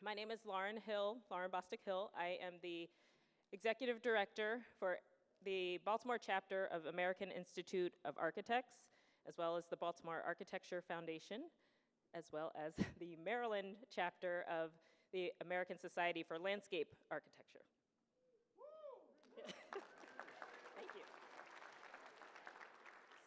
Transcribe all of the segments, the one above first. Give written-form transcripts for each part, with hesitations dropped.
My name is Lauren Bostic Hill. I am the Executive Director for the Baltimore chapter of American Institute of Architects, as well as the Baltimore Architecture Foundation, as well as the Maryland chapter of the American Society for Landscape Architecture. Thank you.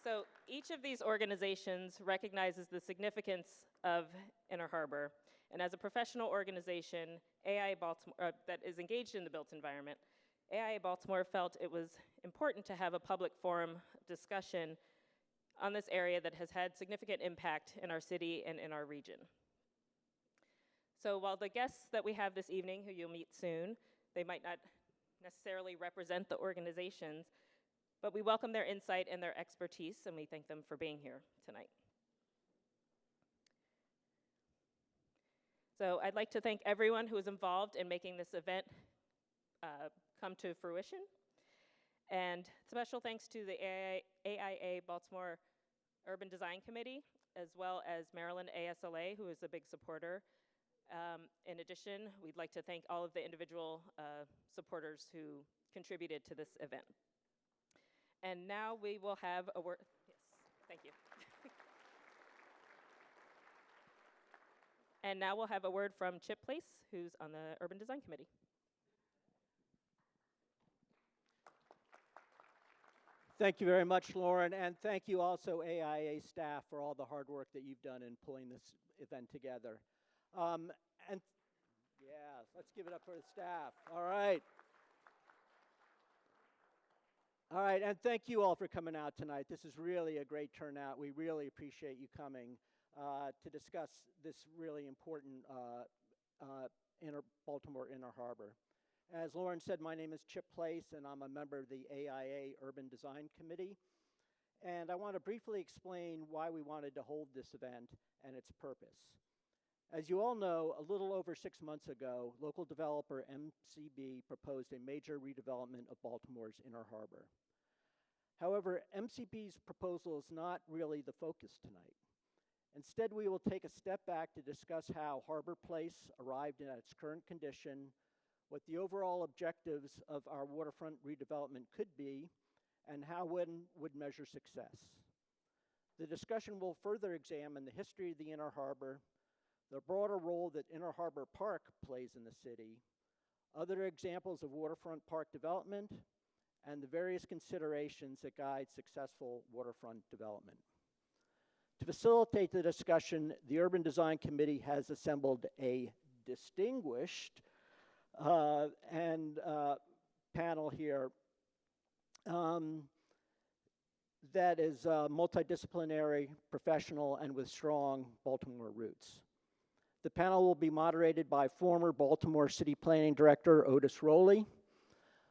So each of these organizations recognizes the significance of Inner Harbor, and as a professional organization, AIA Baltimore, that is engaged in the built environment, AIA Baltimore felt it was important to have a public forum discussion on this area that has had significant impact in our city and in our region. So while the guests that we have this evening, who you'll meet soon, they might not necessarily represent the organizations, but we welcome their insight and their expertise, and we thank them for being here tonight. So I'd like to thank everyone who was involved in making this event come to fruition. And special thanks to the AIA Baltimore Urban Design Committee, as well as Maryland ASLA, who is a big supporter. In addition, we'd like to thank all of the individual supporters who contributed to this event. And now we will have a word. Yes, thank you. And now we'll have a word from Chip Place, who's on the Urban Design Committee. Thank you very much, Lauren, and thank you also AIA staff for all the hard work that you've done in pulling this event together. And yeah, let's give it up for the staff. All right. All right, and thank you all for coming out tonight. This is really a great turnout. We really appreciate you coming to discuss this really important Baltimore Inner Harbor. As Lauren said, my name is Chip Place, and I'm a member of the AIA Urban Design Committee. And I want to briefly explain why we wanted to hold this event and its purpose. As you all know, a little over 6 months ago, local developer MCB proposed a major redevelopment of Baltimore's Inner Harbor. However, MCB's proposal is not really the focus tonight. Instead, we will take a step back to discuss how Harbor Place arrived at its current condition, what the overall objectives of our waterfront redevelopment could be, and how one would measure success. The discussion will further examine the history of the Inner Harbor, the broader role that Inner Harbor Park plays in the city, other examples of waterfront park development, and the various considerations that guide successful waterfront development. To facilitate the discussion, the Urban Design Committee has assembled a distinguished panel here that is multidisciplinary, professional, and with strong Baltimore roots. The panel will be moderated by former Baltimore City Planning Director Otis Rowley.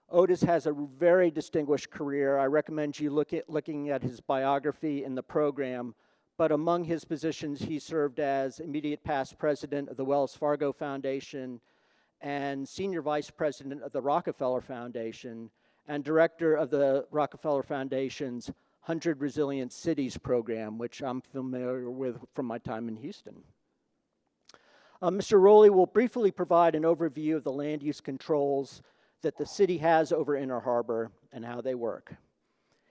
Otis has a very distinguished career. I recommend you looking at his biography in the program, but among his positions, he served as immediate past president of the Wells Fargo Foundation and senior vice president of the Rockefeller Foundation and director of the Rockefeller Foundation's 100 Resilient Cities program, which I'm familiar with from my time in Houston. Mr. Rowley will briefly provide an overview of the land use controls that the city has over Inner Harbor and how they work.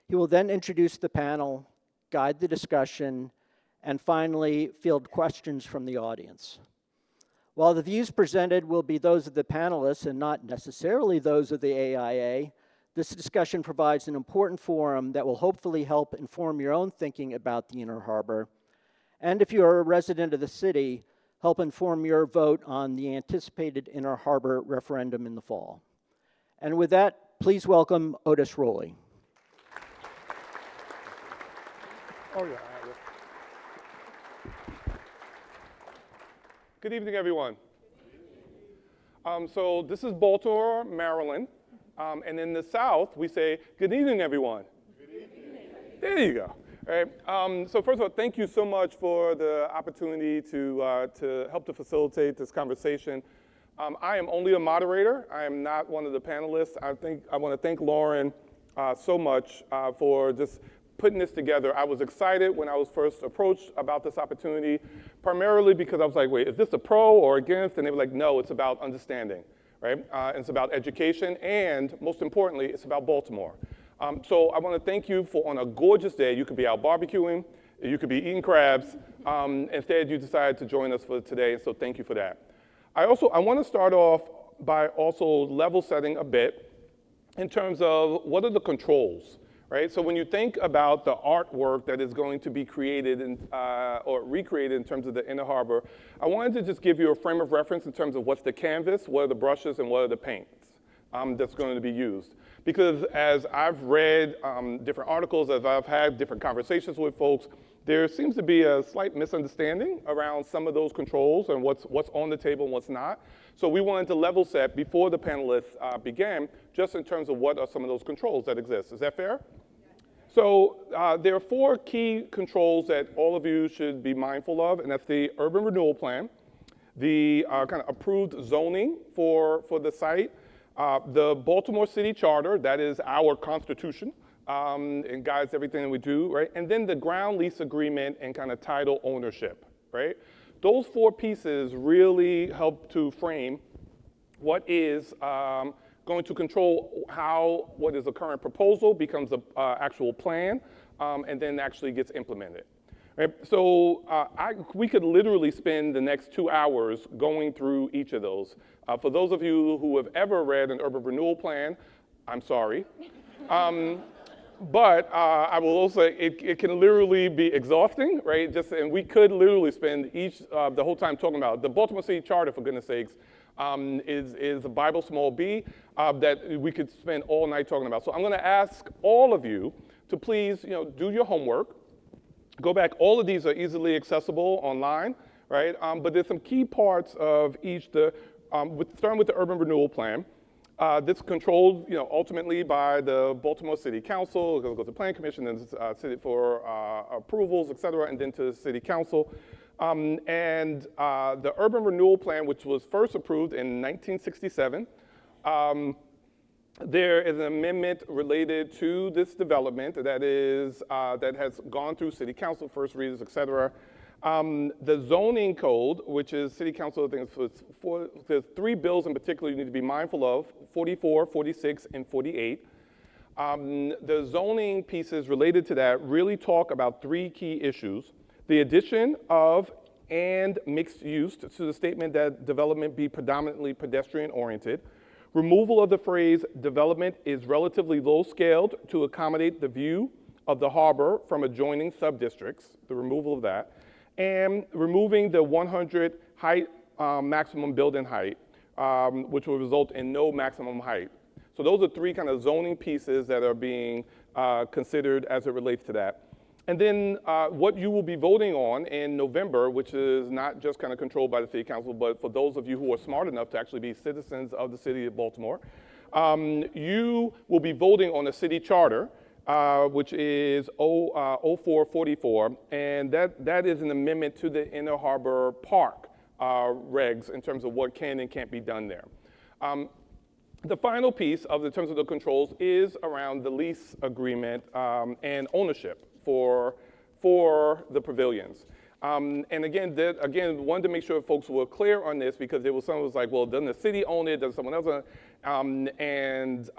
He will then introduce the panel, guide the discussion, and finally field questions from the audience. While the views presented will be those of the panelists and not necessarily those of the AIA, this discussion provides an important forum that will hopefully help inform your own thinking about the Inner Harbor, and if you are a resident of the city, help inform your vote on the anticipated Inner Harbor referendum in the fall. And with that, please welcome Otis Rowley. Oh, yeah. Good evening, everyone. So this is Baltimore, Maryland. And in the South, we say, good evening, everyone. Good evening. There you go. All right. So first of all, thank you so much for the opportunity to help to facilitate this conversation. I am only a moderator. I am not one of the panelists. I want to thank Lauren so much for just putting this together, I was excited when I was first approached about this opportunity, primarily because I was like, wait, is this a pro or against? And they were like, no, it's about understanding, right? It's about education, and most importantly, it's about Baltimore. So I want to thank you for, on a gorgeous day, you could be out barbecuing, you could be eating crabs. Instead, you decided to join us for today, so thank you for that. I want to start off by also level setting a bit in terms of what are the controls, right? So when you think about the artwork that is going to be created or recreated in terms of the Inner Harbor, I wanted to just give you a frame of reference in terms of what's the canvas, what are the brushes, and what are the paints that's going to be used. Because as I've read different articles, as I've had different conversations with folks, there seems to be a slight misunderstanding around some of those controls and what's on the table and what's not. So we wanted to level set before the panelists began, just in terms of what are some of those controls that exist. Is that fair? So there are 4 key controls that all of you should be mindful of, and that's the urban renewal plan, the kind of approved zoning for the site, the Baltimore City Charter, that is our constitution, and guides everything that we do, right? And then the ground lease agreement and kind of title ownership, right? Those 4 pieces really help to frame what is going to control how what is a current proposal becomes an actual plan, and then actually gets implemented. Right? So we could literally spend the next 2 hours going through each of those. For those of you who have ever read an urban renewal plan, I'm sorry. But I will also say it can literally be exhausting, right? And we could literally spend the whole time talking about it. The Baltimore City Charter, for goodness sakes, is a Bible small b that we could spend all night talking about. So I'm going to ask all of you to please, do your homework. Go back. All of these are easily accessible online, right? But there's some key parts of each. Starting with the urban renewal plan. This is controlled, ultimately by the Baltimore City Council. It goes to the Planning Commission and city for approvals, et cetera, and then to the City Council. The urban renewal plan, which was first approved in 1967, there is an amendment related to this development that has gone through City Council, first readers, et cetera. The zoning code, which is City Council, I think there's 3 bills in particular you need to be mindful of, 44, 46, and 48. The zoning pieces related to that really talk about 3 key issues. The addition of and mixed use to the statement that development be predominantly pedestrian oriented. Removal of the phrase development is relatively low scaled to accommodate the view of the harbor from adjoining sub-districts, the removal of that. And removing the 100 height maximum building height, which will result in no maximum height. So those are 3 kind of zoning pieces that are being considered as it relates to that. And then what you will be voting on in November, which is not just kind of controlled by the City Council, but for those of you who are smart enough to actually be citizens of the City of Baltimore, you will be voting on a city charter, which is 0444, and that is an amendment to the Inner Harbor Park regs in terms of what can and can't be done there. The final piece in terms of the controls is around the lease agreement and ownership for the pavilions. And again, wanted to make sure folks were clear on this because there was someone who was like, well, doesn't the city own it? Does someone else own it? And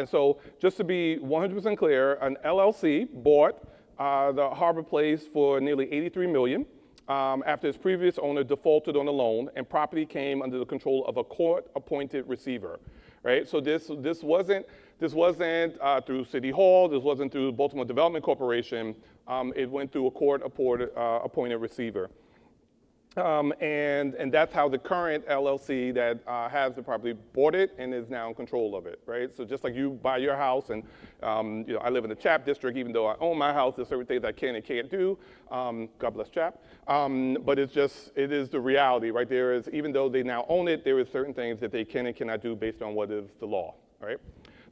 so just to be 100% clear, an LLC bought the Harbor Place for nearly $83 million after its previous owner defaulted on the loan and property came under the control of a court-appointed receiver, right? So this wasn't through City Hall, this wasn't through Baltimore Development Corporation, it went through a court-appointed receiver. And that's how the current LLC that has the property bought it and is now in control of it, right? So just like you buy your house, and I live in the Chap district, even though I own my house, there's certain things I can and can't do. God bless Chap. But it is the reality, right? Even though they now own it, there is certain things that they can and cannot do based on what is the law, right?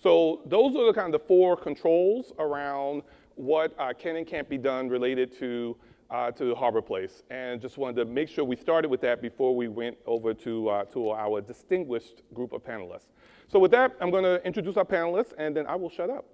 So those are the kind of the 4 controls around what can and can't be done related to Harbor Place, and just wanted to make sure we started with that before we went over to our distinguished group of panelists. So with that, I'm going to introduce our panelists, and then I will shut up.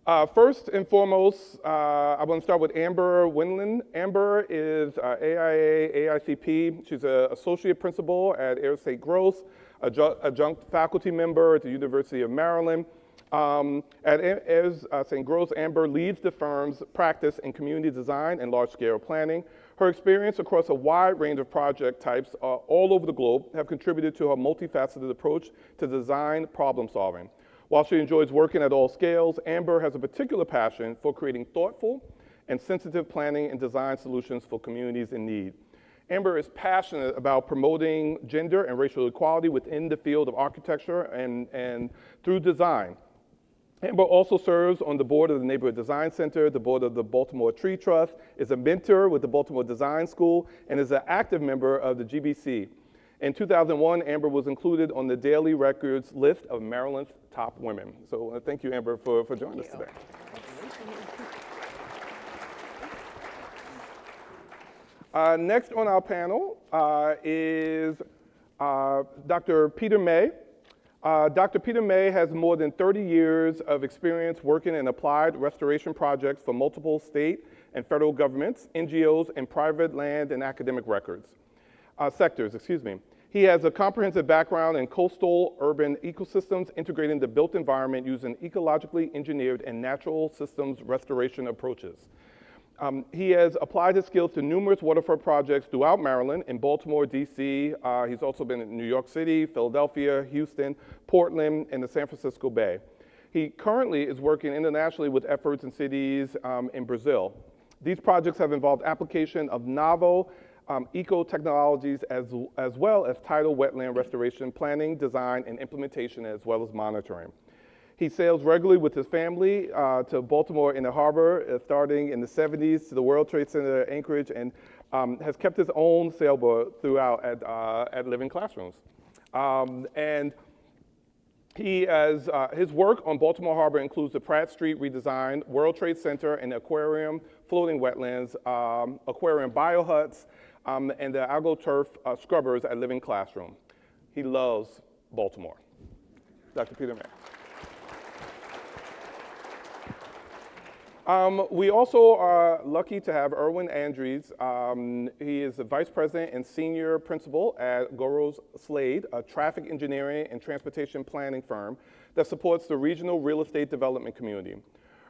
First and foremost, I want to start with Amber Winland. Amber is AIA, AICP. She's an associate principal at Air St. Gross, adjunct faculty member at the University of Maryland. At Air St. Gross, Amber leads the firm's practice in community design and large-scale planning. Her experience across a wide range of project types all over the globe have contributed to her multifaceted approach to design problem solving. While she enjoys working at all scales, Amber has a particular passion for creating thoughtful and sensitive planning and design solutions for communities in need. Amber is passionate about promoting gender and racial equality within the field of architecture and through design. Amber also serves on the board of the Neighborhood Design Center, the board of the Baltimore Tree Trust, is a mentor with the Baltimore Design School, and is an active member of the GBC. In 2001, Amber was included on the Daily Record's list of Maryland's top women. So thank you, Amber, for joining us today. Next on our panel is Dr. Peter May. Dr. Peter May has more than 30 years of experience working in applied restoration projects for multiple state and federal governments, NGOs, and private land and academic sectors. He has a comprehensive background in coastal urban ecosystems, integrating the built environment using ecologically engineered and natural systems restoration approaches. He has applied his skills to numerous waterfront projects throughout Maryland, in Baltimore, D.C. He's also been in New York City, Philadelphia, Houston, Portland, and the San Francisco Bay. He currently is working internationally with efforts in cities in Brazil. These projects have involved application of novel eco-technologies as well as tidal wetland restoration, planning, design, and implementation, as well as monitoring. He sails regularly with his family to Baltimore in the harbor, starting in the 70s to the World Trade Center at Anchorage, and has kept his own sailboat throughout at Living Classrooms. And he has, his work on Baltimore Harbor includes the Pratt Street redesign, World Trade Center and aquarium, floating wetlands, aquarium biohuts, and the AgroTurf scrubbers at Living Classroom. He loves Baltimore. Dr. Peter May. We also are lucky to have Erwin Andrews. He is the vice president and senior principal at Goros Slade, a traffic engineering and transportation planning firm that supports the regional real estate development community.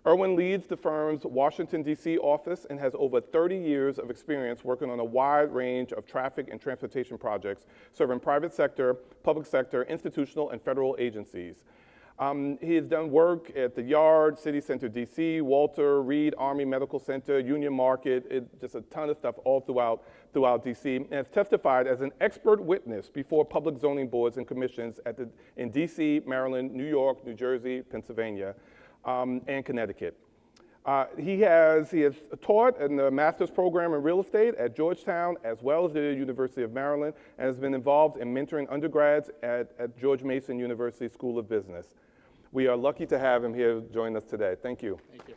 Erwin leads the firm's Washington, D.C. office and has over 30 years of experience working on a wide range of traffic and transportation projects, serving private sector, public sector, institutional, and federal agencies. He has done work at the Yard, City Center DC, Walter Reed Army Medical Center, Union Market, just a ton of stuff all throughout DC, and has testified as an expert witness before public zoning boards and commissions in DC, Maryland, New York, New Jersey, Pennsylvania, and Connecticut. He has taught in the master's program in real estate at Georgetown as well as the University of Maryland, and has been involved in mentoring undergrads at George Mason University School of Business. We are lucky to have him here join us today. Thank you. Thank you.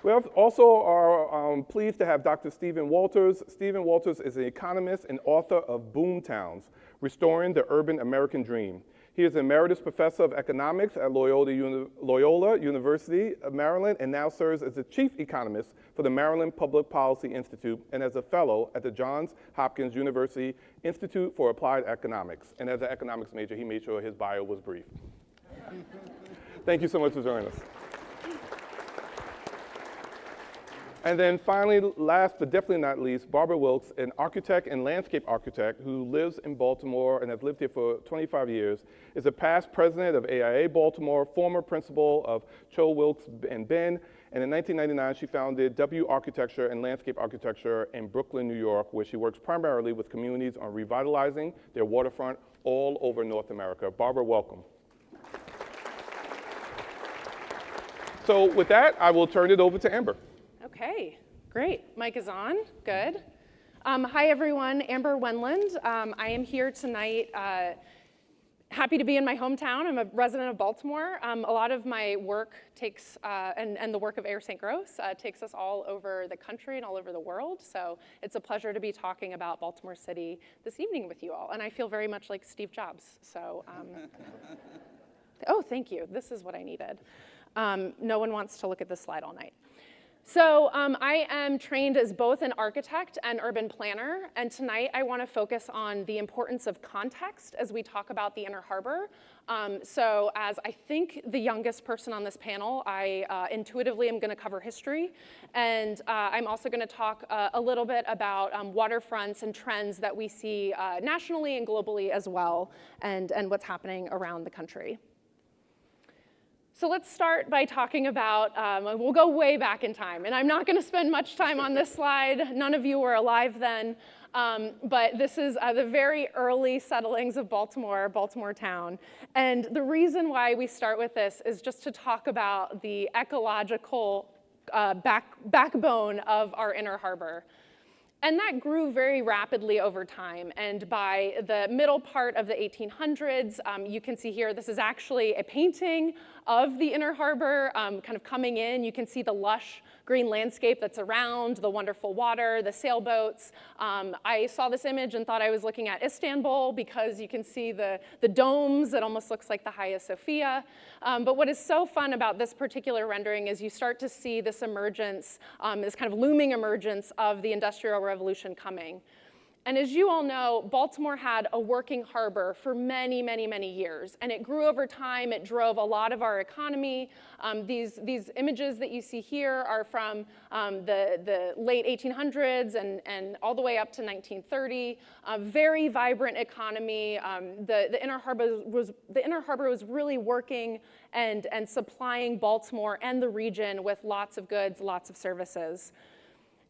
We also are pleased to have Dr. Stephen Walters. Stephen Walters is an economist and author of Boomtowns, Restoring the Urban American Dream. He is emeritus professor of economics at Loyola University of Maryland, and now serves as the chief economist for the Maryland Public Policy Institute and as a fellow at the Johns Hopkins University Institute for Applied Economics. And as an economics major, he made sure his bio was brief. Thank you so much for joining us. And then finally, last but definitely not least, Barbara Wilkes, an architect and landscape architect who lives in Baltimore and has lived here for 25 years, is a past president of AIA Baltimore, former principal of Cho Wilkes and Ben, and in 1999 she founded W Architecture and Landscape Architecture in Brooklyn, New York, where she works primarily with communities on revitalizing their waterfront all over North America. Barbara, welcome. So with that, I will turn it over to Amber. Okay, great. Mic is on, good. Hi everyone, Amber Winland. I am here tonight, happy to be in my hometown. I'm a resident of Baltimore. A lot of my work takes, and the work of Air St. Gross takes us all over the country and all over the world. So it's a pleasure to be talking about Baltimore City this evening with you all. And I feel very much like Steve Jobs, so Oh, thank you. This is what I needed. No one wants to look at this slide all night. So I am trained as both an architect and urban planner, and tonight I want to focus on the importance of context as we talk about the Inner Harbor. So as I think the youngest person on this panel, I intuitively am going to cover history, and I'm also going to talk a little bit about waterfronts and trends that we see nationally and globally as well, and what's happening around the country. So let's start by talking about, we'll go way back in time, and I'm not going to spend much time on this slide. None of you were alive then, but this is the very early settlings of Baltimore town. And the reason why we start with this is just to talk about the ecological backbone of our Inner Harbor. And that grew very rapidly over time. And by the middle part of the 1800s, you can see here, this is actually a painting of the Inner Harbor kind of coming in. You can see the lush green landscape that's around, the wonderful water, the sailboats. I saw this image and thought I was looking at Istanbul because you can see the domes. It almost looks like the Hagia Sophia. But what is so fun about this particular rendering is you start to see this emergence, this kind of looming emergence of the Industrial Revolution coming. And as you all know, Baltimore had a working harbor for many, many, many years, and it grew over time. It drove a lot of our economy. These images that you see here are from the late 1800s and all the way up to 1930. A very vibrant economy. The Inner Harbor was really working and supplying Baltimore and the region with lots of goods, lots of services.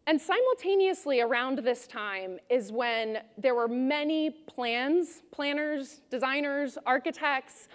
And simultaneously around this time is when there were many planners, designers, architects,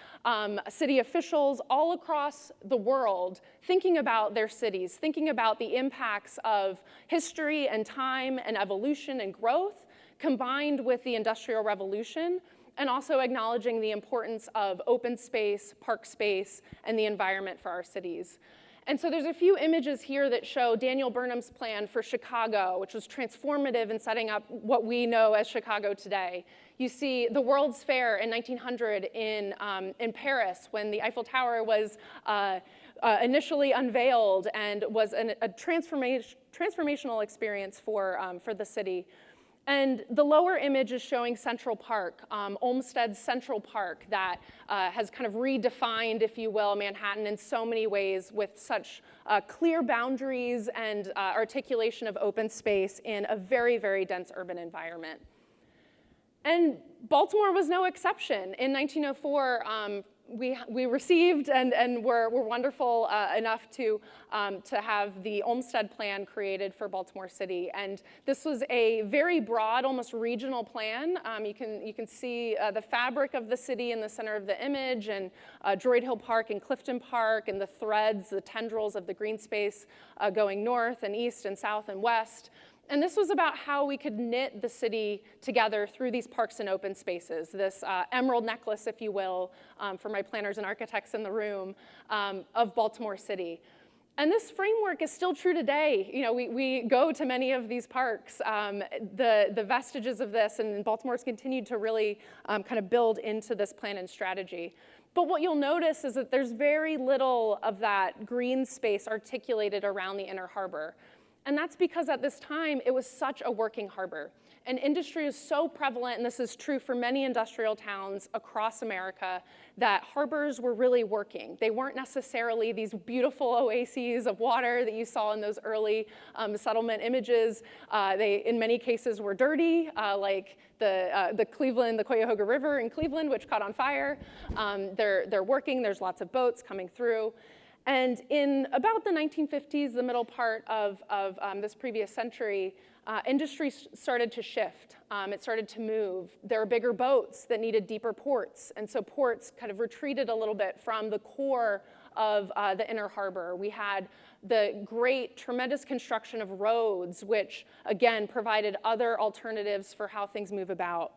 city officials all across the world thinking about their cities, thinking about the impacts of history and time and evolution and growth combined with the Industrial Revolution, and also acknowledging the importance of open space, park space, and the environment for our cities. And so there's a few images here that show Daniel Burnham's plan for Chicago, which was transformative in setting up what we know as Chicago today. You see the World's Fair in 1900 in Paris, when the Eiffel Tower was initially unveiled and was a transformational experience for the city. And the lower image is showing Central Park, Olmsted's Central Park, that has kind of redefined, if you will, Manhattan in so many ways with such clear boundaries and articulation of open space in a very, very dense urban environment. And Baltimore was no exception. In 1904, we received and were wonderful enough to have the Olmsted Plan created for Baltimore City. And this was a very broad, almost regional plan. You can see the fabric of the city in the center of the image, and Droid Hill Park and Clifton Park, and the threads, the tendrils of the green space going north and east and south and west. And this was about how we could knit the city together through these parks and open spaces, this emerald necklace, if you will, for my planners and architects in the room, of Baltimore City. And this framework is still true today. You know, we go to many of these parks. The vestiges of this, and Baltimore's continued to really kind of build into this plan and strategy. But what you'll notice is that there's very little of that green space articulated around the Inner Harbor. And that's because at this time, it was such a working harbor. And industry is so prevalent, and this is true for many industrial towns across America, that harbors were really working. They weren't necessarily these beautiful oases of water that you saw in those early settlement images. They, in many cases, were dirty, like the Cuyahoga River in Cleveland, which caught on fire. They're working, there's lots of boats coming through. And in about the 1950s, the middle part of this previous century, industry started to shift. It started to move. There were bigger boats that needed deeper ports. And so ports kind of retreated a little bit from the core of the Inner Harbor. We had the great, tremendous construction of roads, which, again, provided other alternatives for how things move about.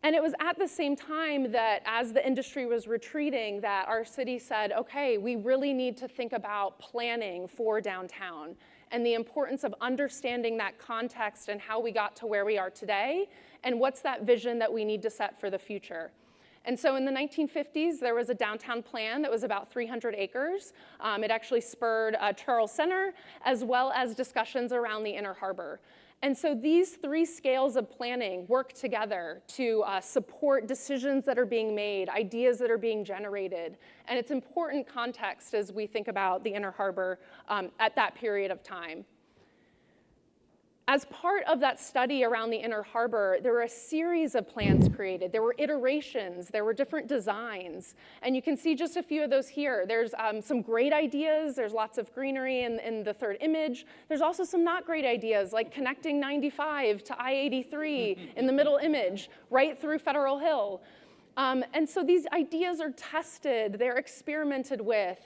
And it was at the same time that, as the industry was retreating, that our city said, okay, we really need to think about planning for downtown and the importance of understanding that context and how we got to where we are today, and what's that vision that we need to set for the future. And so in the 1950s, there was a downtown plan that was about 300 acres. It actually spurred Charles Center, as well as discussions around the Inner Harbor. And so these three scales of planning work together to support decisions that are being made, ideas that are being generated. And it's important context as we think about the Inner Harbor at that period of time. As part of that study around the Inner Harbor, there were a series of plans created. There were iterations, there were different designs. And you can see just a few of those here. There's some great ideas, there's lots of greenery in the third image. There's also some not great ideas, like connecting 95 to I-83 in the middle image, right through Federal Hill. And so these ideas are tested, they're experimented with.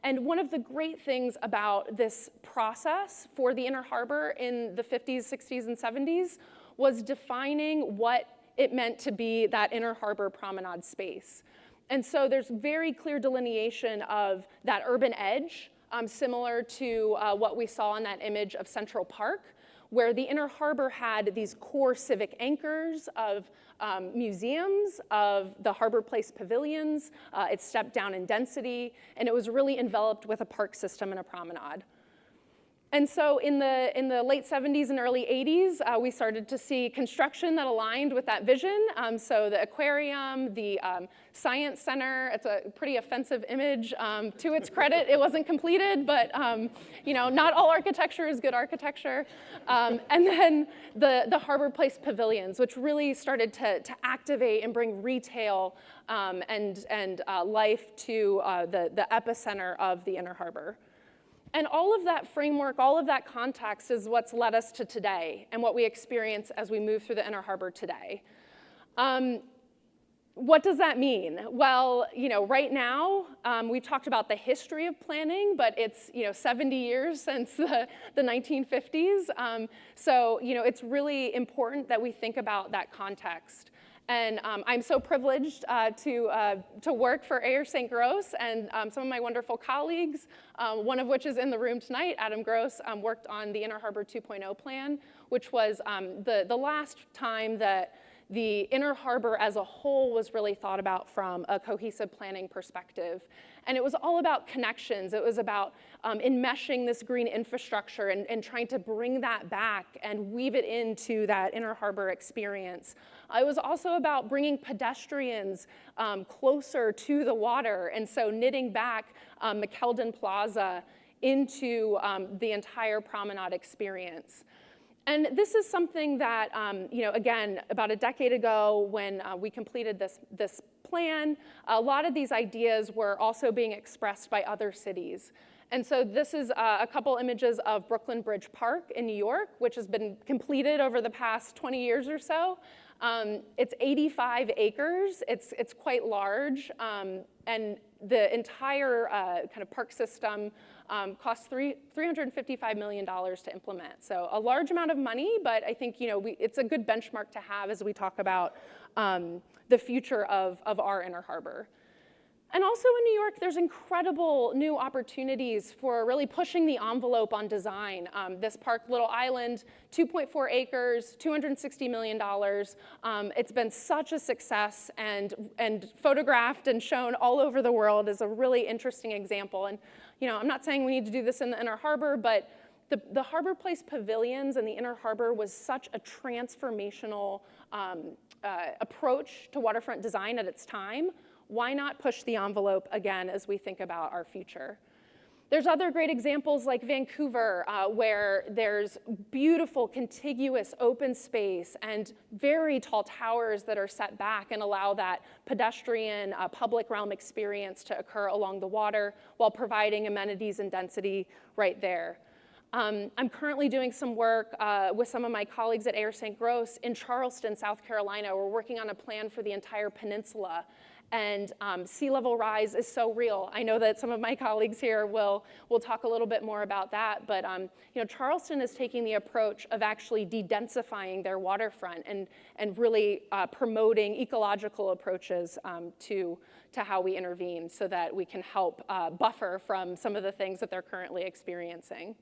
And one of the great things about this process for the Inner Harbor in the 50s, 60s, and 70s was defining what it meant to be that Inner Harbor promenade space. And so there's very clear delineation of that urban edge, similar to what we saw in that image of Central Park, where the Inner Harbor had these core civic anchors of museums, of the Harbor Place pavilions. It stepped down in density, and it was really enveloped with a park system and a promenade. And so in the late 70s and early 80s, we started to see construction that aligned with that vision. So the aquarium, the science center, it's a pretty offensive image. To its credit, it wasn't completed, but not all architecture is good architecture. And then the Harbor Place pavilions, which really started to activate and bring retail and life to the epicenter of the Inner Harbor. And all of that framework, all of that context is what's led us to today and what we experience as we move through the Inner Harbor today. What does that mean? Well, right now, we talked about the history of planning, but it's 70 years since the 1950s. So it's really important that we think about that context. And I'm so privileged to work for Ayer St. Gross and some of my wonderful colleagues, one of which is in the room tonight. Adam Gross worked on the Inner Harbor 2.0 plan, which was the last time that the Inner Harbor as a whole was really thought about from a cohesive planning perspective. And it was all about connections. It was about enmeshing this green infrastructure and trying to bring that back and weave it into that Inner Harbor experience. It was also about bringing pedestrians closer to the water, and so knitting back McKeldin Plaza into the entire promenade experience. And this is something that, again, about a decade ago when we completed this plan, a lot of these ideas were also being expressed by other cities. And so this is a couple images of Brooklyn Bridge Park in New York, which has been completed over the past 20 years or so. It's 85 acres, it's quite large, and the entire kind of park system costs $355 million to implement. So a large amount of money, but I think it's a good benchmark to have as we talk about the future of our Inner Harbor. And also in New York, there's incredible new opportunities for really pushing the envelope on design. This park, Little Island, 2.4 acres, $260 million. It's been such a success and photographed and shown all over the world as a really interesting example. And I'm not saying we need to do this in the Inner Harbor, but the Harbor Place pavilions and the Inner Harbor was such a transformational approach to waterfront design at its time. Why not push the envelope again as we think about our future? There's other great examples like Vancouver, where there's beautiful, contiguous open space and very tall towers that are set back and allow that pedestrian public realm experience to occur along the water while providing amenities and density right there. I'm currently doing some work with some of my colleagues at Ayer St. Gross in Charleston, South Carolina. We're working on a plan for the entire peninsula. And sea level rise is so real. I know that some of my colleagues here will talk a little bit more about that, but Charleston is taking the approach of actually de-densifying their waterfront and really promoting ecological approaches to how we intervene so that we can help buffer from some of the things that they're currently experiencing.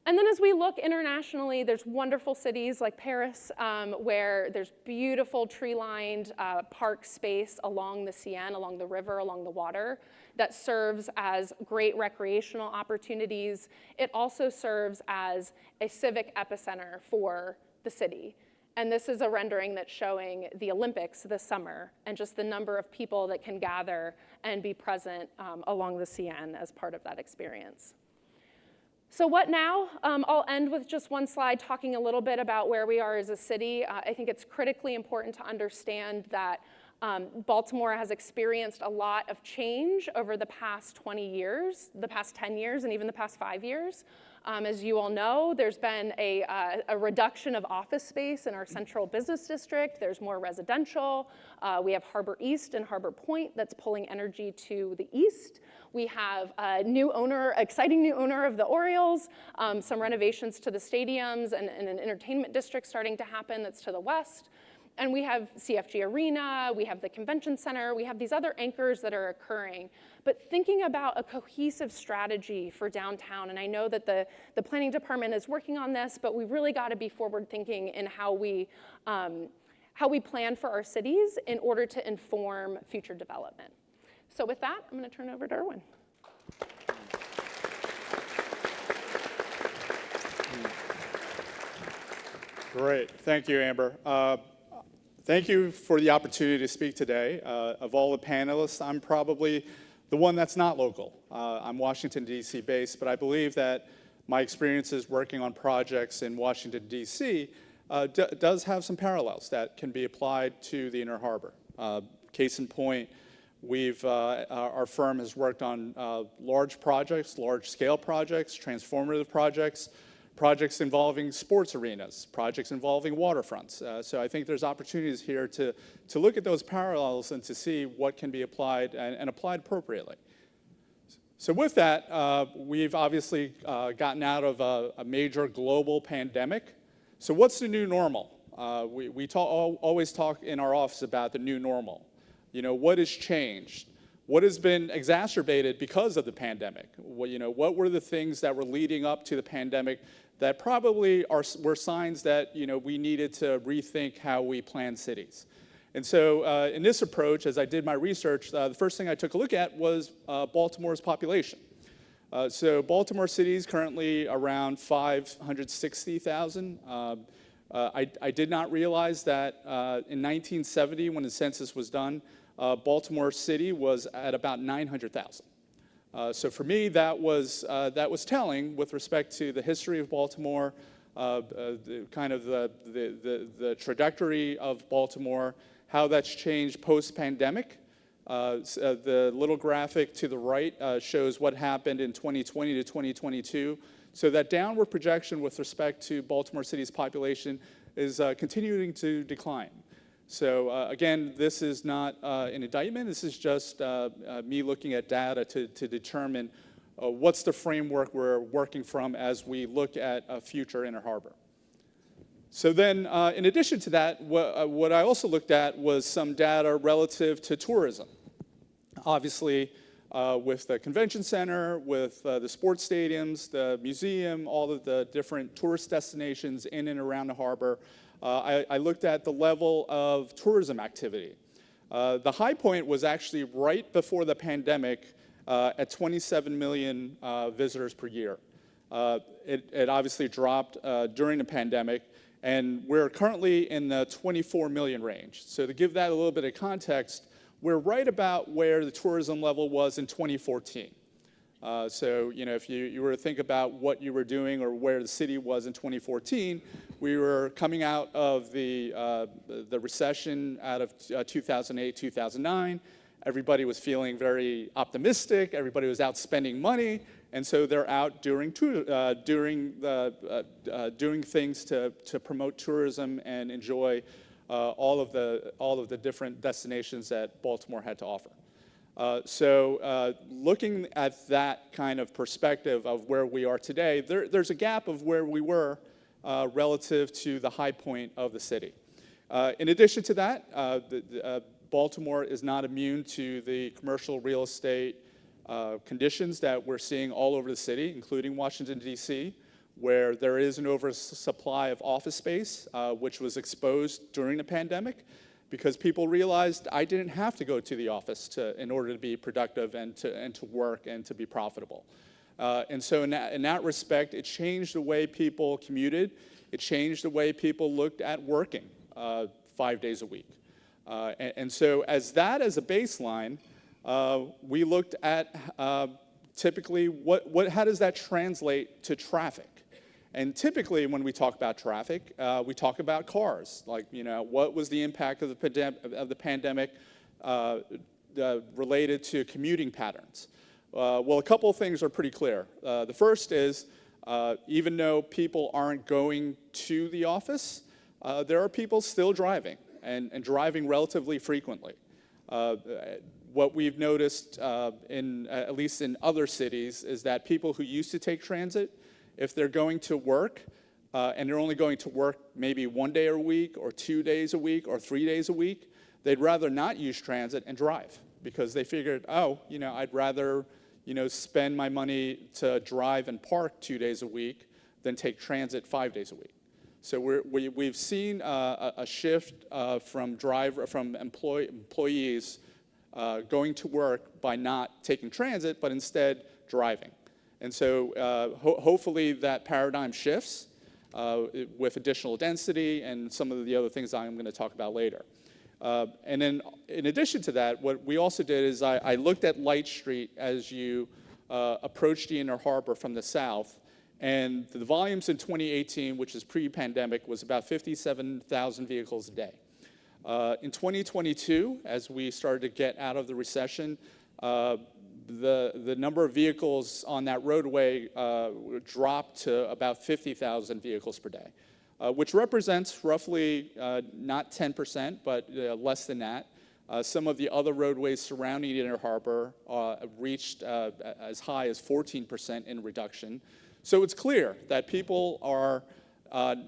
And then as we look internationally, there's wonderful cities like Paris, where there's beautiful tree-lined park space along the Seine, along the river, along the water, that serves as great recreational opportunities. It also serves as a civic epicenter for the city. And this is a rendering that's showing the Olympics this summer and just the number of people that can gather and be present along the Seine as part of that experience. So what now? I'll end with just one slide talking a little bit about where we are as a city. I think it's critically important to understand that Baltimore has experienced a lot of change over the past 20 years, the past 10 years, and even the past 5 years. As you all know, there's been a reduction of office space in our central business district. There's more residential. We have Harbor East and Harbor Point that's pulling energy to the east. We have a new owner, exciting new owner of the Orioles, some renovations to the stadiums and an entertainment district starting to happen that's to the west. And we have CFG Arena, we have the convention center, we have these other anchors that are occurring. But thinking about a cohesive strategy for downtown, and I know that the planning department is working on this, but we really got to be forward thinking in how we plan for our cities in order to inform future development. So with that, I'm going to turn it over to Erwin. Great, thank you, Amber. Thank you for the opportunity to speak today. Of all the panelists, I'm probably the one that's not local. I'm Washington, D.C. based, but I believe that my experiences working on projects in Washington, D.C. Does have some parallels that can be applied to the Inner Harbor. Case in point, our firm has worked on large projects, large-scale projects, transformative projects, projects involving sports arenas, projects involving waterfronts. So I think there's opportunities here to look at those parallels and to see what can be applied and applied appropriately. So with that, we've obviously gotten out of a major global pandemic. So what's the new normal? We always talk in our office about the new normal. You know, what has changed? What has been exacerbated because of the pandemic? What were the things that were leading up to the pandemic that probably were signs that we needed to rethink how we plan cities? And so in this approach, as I did my research, the first thing I took a look at was Baltimore's population. So Baltimore City is currently around 560,000. I did not realize that in 1970, when the census was done, Baltimore City was at about 900,000. So for me, that was telling with respect to the history of Baltimore, the trajectory of Baltimore, how that's changed post-pandemic. The little graphic to the right shows what happened in 2020 to 2022. So that downward projection with respect to Baltimore City's population is continuing to decline. So again, this is not an indictment. This is just me looking at data to determine what's the framework we're working from as we look at a future Inner Harbor. So then, in addition to that, what I also looked at was some data relative to tourism. Obviously, with the convention center, with the sports stadiums, the museum, all of the different tourist destinations in and around the harbor, I looked at the level of tourism activity. The high point was actually right before the pandemic at 27 million visitors per year. It obviously dropped during the pandemic, and we're currently in the 24 million range. So to give that a little bit of context, we're right about where the tourism level was in 2014. So, if you were to think about what you were doing or where the city was in 2014, we were coming out of the recession out of 2008, 2009. Everybody was feeling very optimistic. Everybody was out spending money. And so they're out doing things to promote tourism and enjoy all of the different destinations that Baltimore had to offer. So looking at that kind of perspective of where we are today, there's a gap of where we were relative to the high point of the city. In addition to that, Baltimore is not immune to the commercial real estate conditions that we're seeing all over the city, including Washington, D.C., where there is an oversupply of office space, which was exposed during the pandemic, because people realized I didn't have to go to the office in order to be productive and to work and to be profitable. And so in that respect, it changed the way people commuted. It changed the way people looked at working 5 days a week. And so as a baseline, we looked at typically how does that translate to traffic? And typically when we talk about traffic, we talk about cars. Like, what was the impact of the pandemic related to commuting patterns? Well, a couple of things are pretty clear. The first is, even though people aren't going to the office, there are people still driving and driving relatively frequently. What we've noticed, at least in other cities, is that people who used to take transit, if they're going to work, and they're only going to work maybe 1 day a week, or 2 days a week, or 3 days a week, they'd rather not use transit and drive, because they figured, I'd rather, spend my money to drive and park 2 days a week than take transit 5 days a week. So we've seen a shift from employees going to work by not taking transit, but instead driving. And so hopefully that paradigm shifts with additional density and some of the other things I'm going to talk about later. And then in addition to that, what we also did is I looked at Light Street as you approach the Inner Harbor from the south. And the volumes in 2018, which is pre-pandemic, was about 57,000 vehicles a day. In 2022, as we started to get out of the recession, the number of vehicles on that roadway dropped to about 50,000 vehicles per day, which represents roughly not 10%, but less than that. Some of the other roadways surrounding the Inner Harbor reached as high as 14% in reduction. So it's clear that people are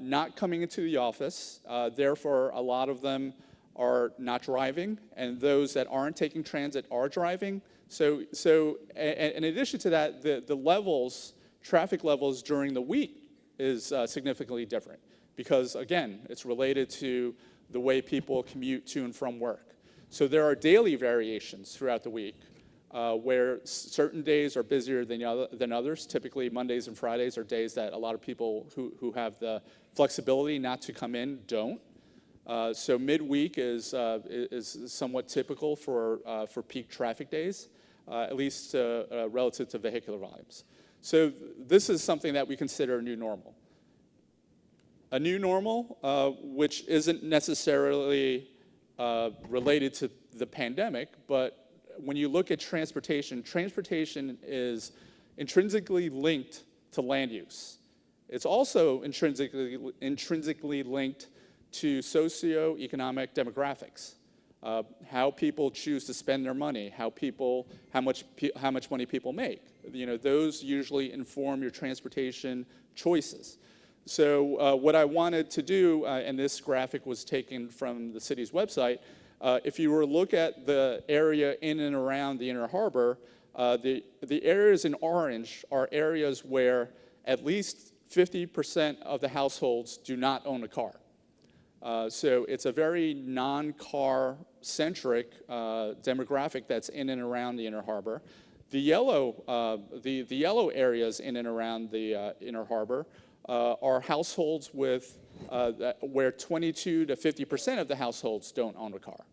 not coming into the office, therefore a lot of them are not driving, and those that aren't taking transit are driving. So in addition to that, the traffic levels during the week is significantly different, because again, it's related to the way people commute to and from work. So there are daily variations throughout the week where certain days are busier than others. Typically, Mondays and Fridays are days that a lot of people who have the flexibility not to come in don't. So midweek is somewhat typical for peak traffic days, at least relative to vehicular volumes. So this is something that we consider a new normal. A new normal, which isn't necessarily related to the pandemic, but when you look at transportation is intrinsically linked to land use. It's also intrinsically linked to socioeconomic demographics, how people choose to spend their money, how much money people make. Those usually inform your transportation choices. So what I wanted to do, and this graphic was taken from the city's website, if you were to look at the area in and around the Inner Harbor, the areas in orange are areas where at least 50% of the households do not own a car. So it's a very non-car centric demographic that's in and around the Inner Harbor. The yellow areas in and around the Inner Harbor are households where 22 to 50% of the households don't own a car.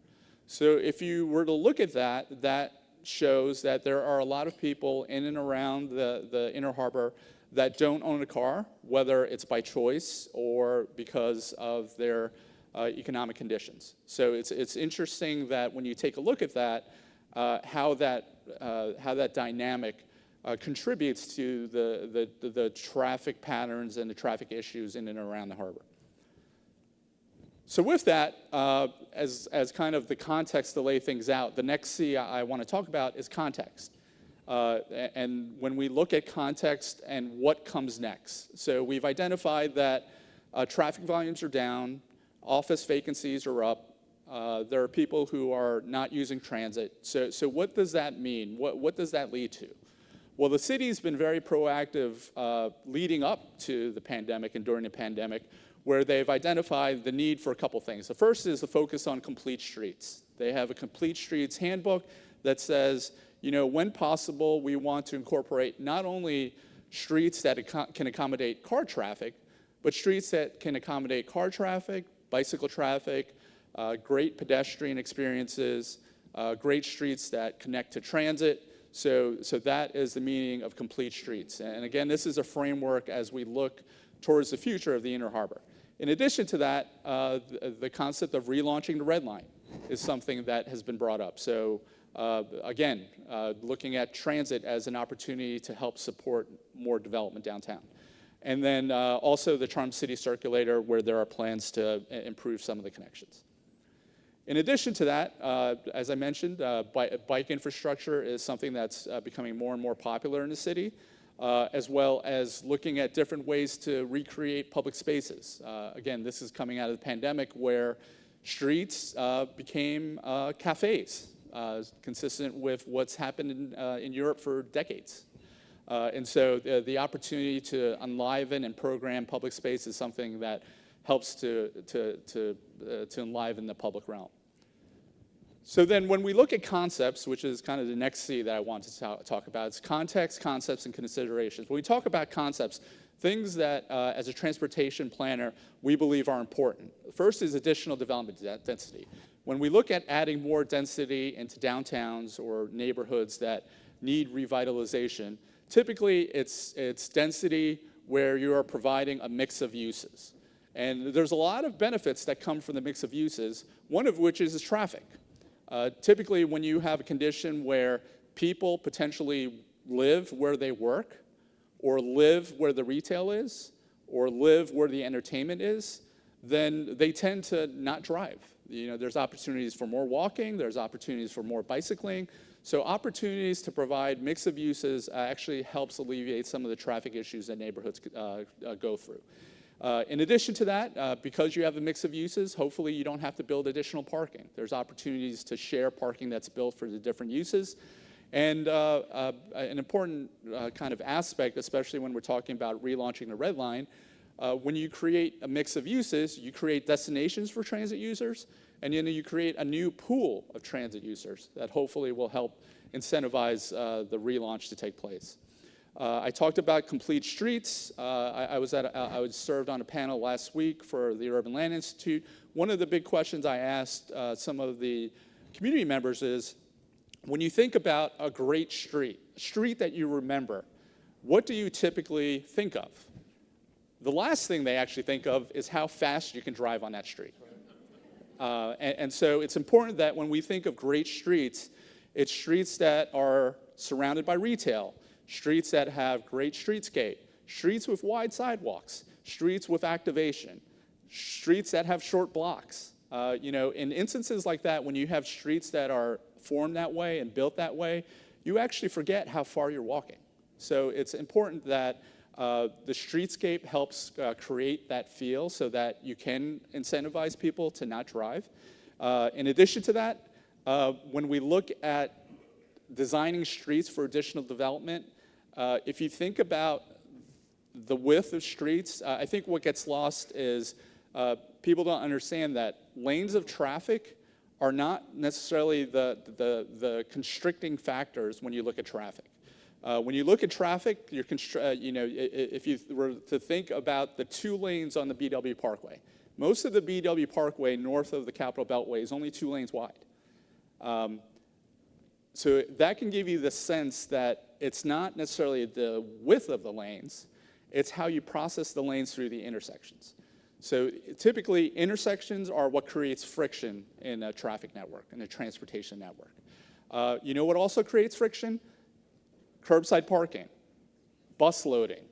So if you were to look at that, that shows that there are a lot of people in and around the Inner Harbor that don't own a car, whether it's by choice or because of their economic conditions. So it's interesting that when you take a look at that, how that dynamic contributes to the traffic patterns and the traffic issues in and around the harbor. So with that, as kind of the context to lay things out, the next C I want to talk about is context. And when we look at context and what comes next. So we've identified that traffic volumes are down, office vacancies are up, there are people who are not using transit. So what does that mean? What does that lead to? Well, the city's been very proactive leading up to the pandemic and during the pandemic, where they've identified the need for a couple things. The first is the focus on complete streets. They have a complete streets handbook that says, you know, when possible, we want to incorporate not only streets that can accommodate car traffic, but streets that can accommodate car traffic, bicycle traffic, great pedestrian experiences, great streets that connect to transit. So that is the meaning of complete streets. And again, this is a framework as we look towards the future of the Inner Harbor. In addition to that, the concept of relaunching the Red Line is something that has been brought up. So again, looking at transit as an opportunity to help support more development downtown. And then also the Charm City Circulator, where there are plans to improve some of the connections. In addition to that, as I mentioned, bike infrastructure is something that's becoming more and more popular in the city, as well as looking at different ways to recreate public spaces. Again, this is coming out of the pandemic where streets became cafes, consistent with what's happened in Europe for decades. And so the opportunity to enliven and program public space is something that helps to enliven the public realm. So then when we look at concepts, which is kind of the next C that I want to talk about, it's context, concepts, and considerations. When we talk about concepts, things that as a transportation planner, we believe are important. First is additional development density. When we look at adding more density into downtowns or neighborhoods that need revitalization, typically it's density where you are providing a mix of uses. And there's a lot of benefits that come from the mix of uses, one of which is traffic. Typically, when you have a condition where people potentially live where they work, or live where the retail is, or live where the entertainment is, then they tend to not drive. You know, there's opportunities for more walking, there's opportunities for more bicycling. So opportunities to provide mix of uses actually helps alleviate some of the traffic issues that neighborhoods go through. In addition to that, because you have a mix of uses, hopefully you don't have to build additional parking. There's opportunities to share parking that's built for the different uses. And an important kind of aspect, especially when we're talking about relaunching the Red Line, when you create a mix of uses, you create destinations for transit users, and then you create a new pool of transit users that hopefully will help incentivize the relaunch to take place. I talked about complete streets. I was served on a panel last week for the Urban Land Institute. One of the big questions I asked some of the community members is, when you think about a great street, a street that you remember, what do you typically think of? The last thing they actually think of is how fast you can drive on that street. And so it's important that when we think of great streets, it's streets that are surrounded by retail, streets that have great streetscape, streets with wide sidewalks, streets with activation, streets that have short blocks. You know, in instances like that, when you have streets that are formed that way and built that way, you actually forget how far you're walking. So it's important that the streetscape helps create that feel so that you can incentivize people to not drive. In addition to that, when we look at designing streets for additional development, if you think about the width of streets, I think what gets lost is people don't understand that lanes of traffic are not necessarily the constricting factors when you look at traffic. When you look at traffic, you know, if you were to think about the 2 lanes on the BW Parkway, most of the BW Parkway north of the Capitol Beltway is only 2 lanes wide. So that can give you the sense that it's not necessarily the width of the lanes, it's how you process the lanes through the intersections. So typically, intersections are what creates friction in a traffic network, in a transportation network. You know what also creates friction? Curbside parking, bus loading.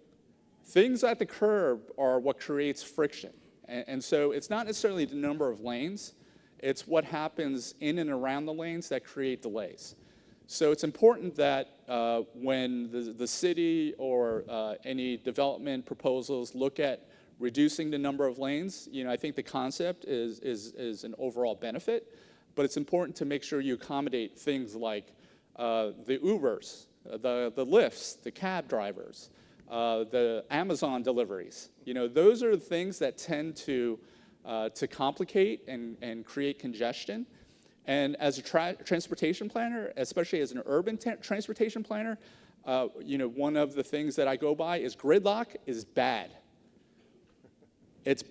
Things at the curb are what creates friction. And so it's not necessarily the number of lanes, it's what happens in and around the lanes that create delays. So it's important that when the city or any development proposals look at reducing the number of lanes, you know, I think the concept is an overall benefit, but it's important to make sure you accommodate things like the Ubers the lifts, the cab drivers, the Amazon deliveries. Those are the things that tend to complicate and create congestion. And as a transportation planner, especially as an urban transportation planner, one of the things that I go by is gridlock is bad. It's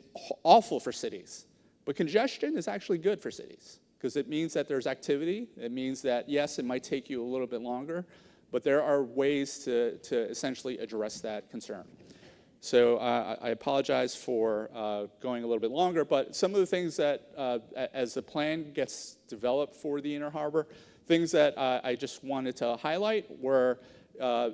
awful for cities. But congestion is actually good for cities because it means that there's activity. It means that, yes, it might take you a little bit longer, but there are ways to essentially address that concern. So I apologize for going a little bit longer, but some of the things that, as the plan gets developed for the Inner Harbor, things that I just wanted to highlight were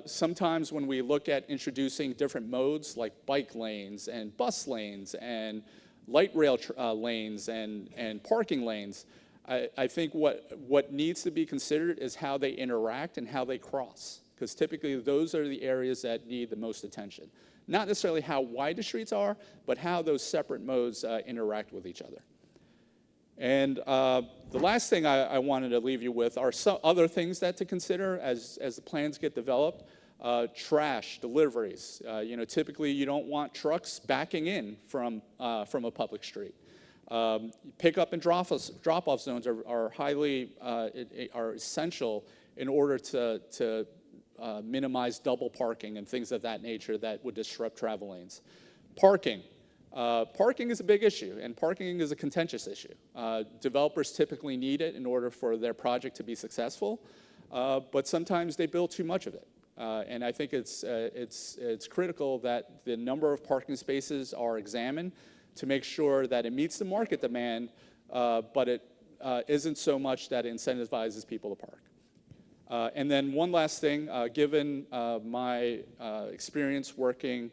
sometimes when we look at introducing different modes like bike lanes and bus lanes and light rail lanes and parking lanes, I think what needs to be considered is how they interact and how they cross, because typically those are the areas that need the most attention. Not necessarily how wide the streets are, but how those separate modes interact with each other. And the last thing I wanted to leave you with are some other things that to consider as the plans get developed. Trash deliveries. Typically you don't want trucks backing in from a public street. Pickup and drop-off zones are highly are essential in order to minimize double parking and things of that nature that would disrupt travel lanes. Parking. Parking is a big issue, and parking is a contentious issue. Developers typically need it in order for their project to be successful, but sometimes they build too much of it. And I think it's critical that the number of parking spaces are examined to make sure that it meets the market demand, but it isn't so much that it incentivizes people to park. And then one last thing, given my experience working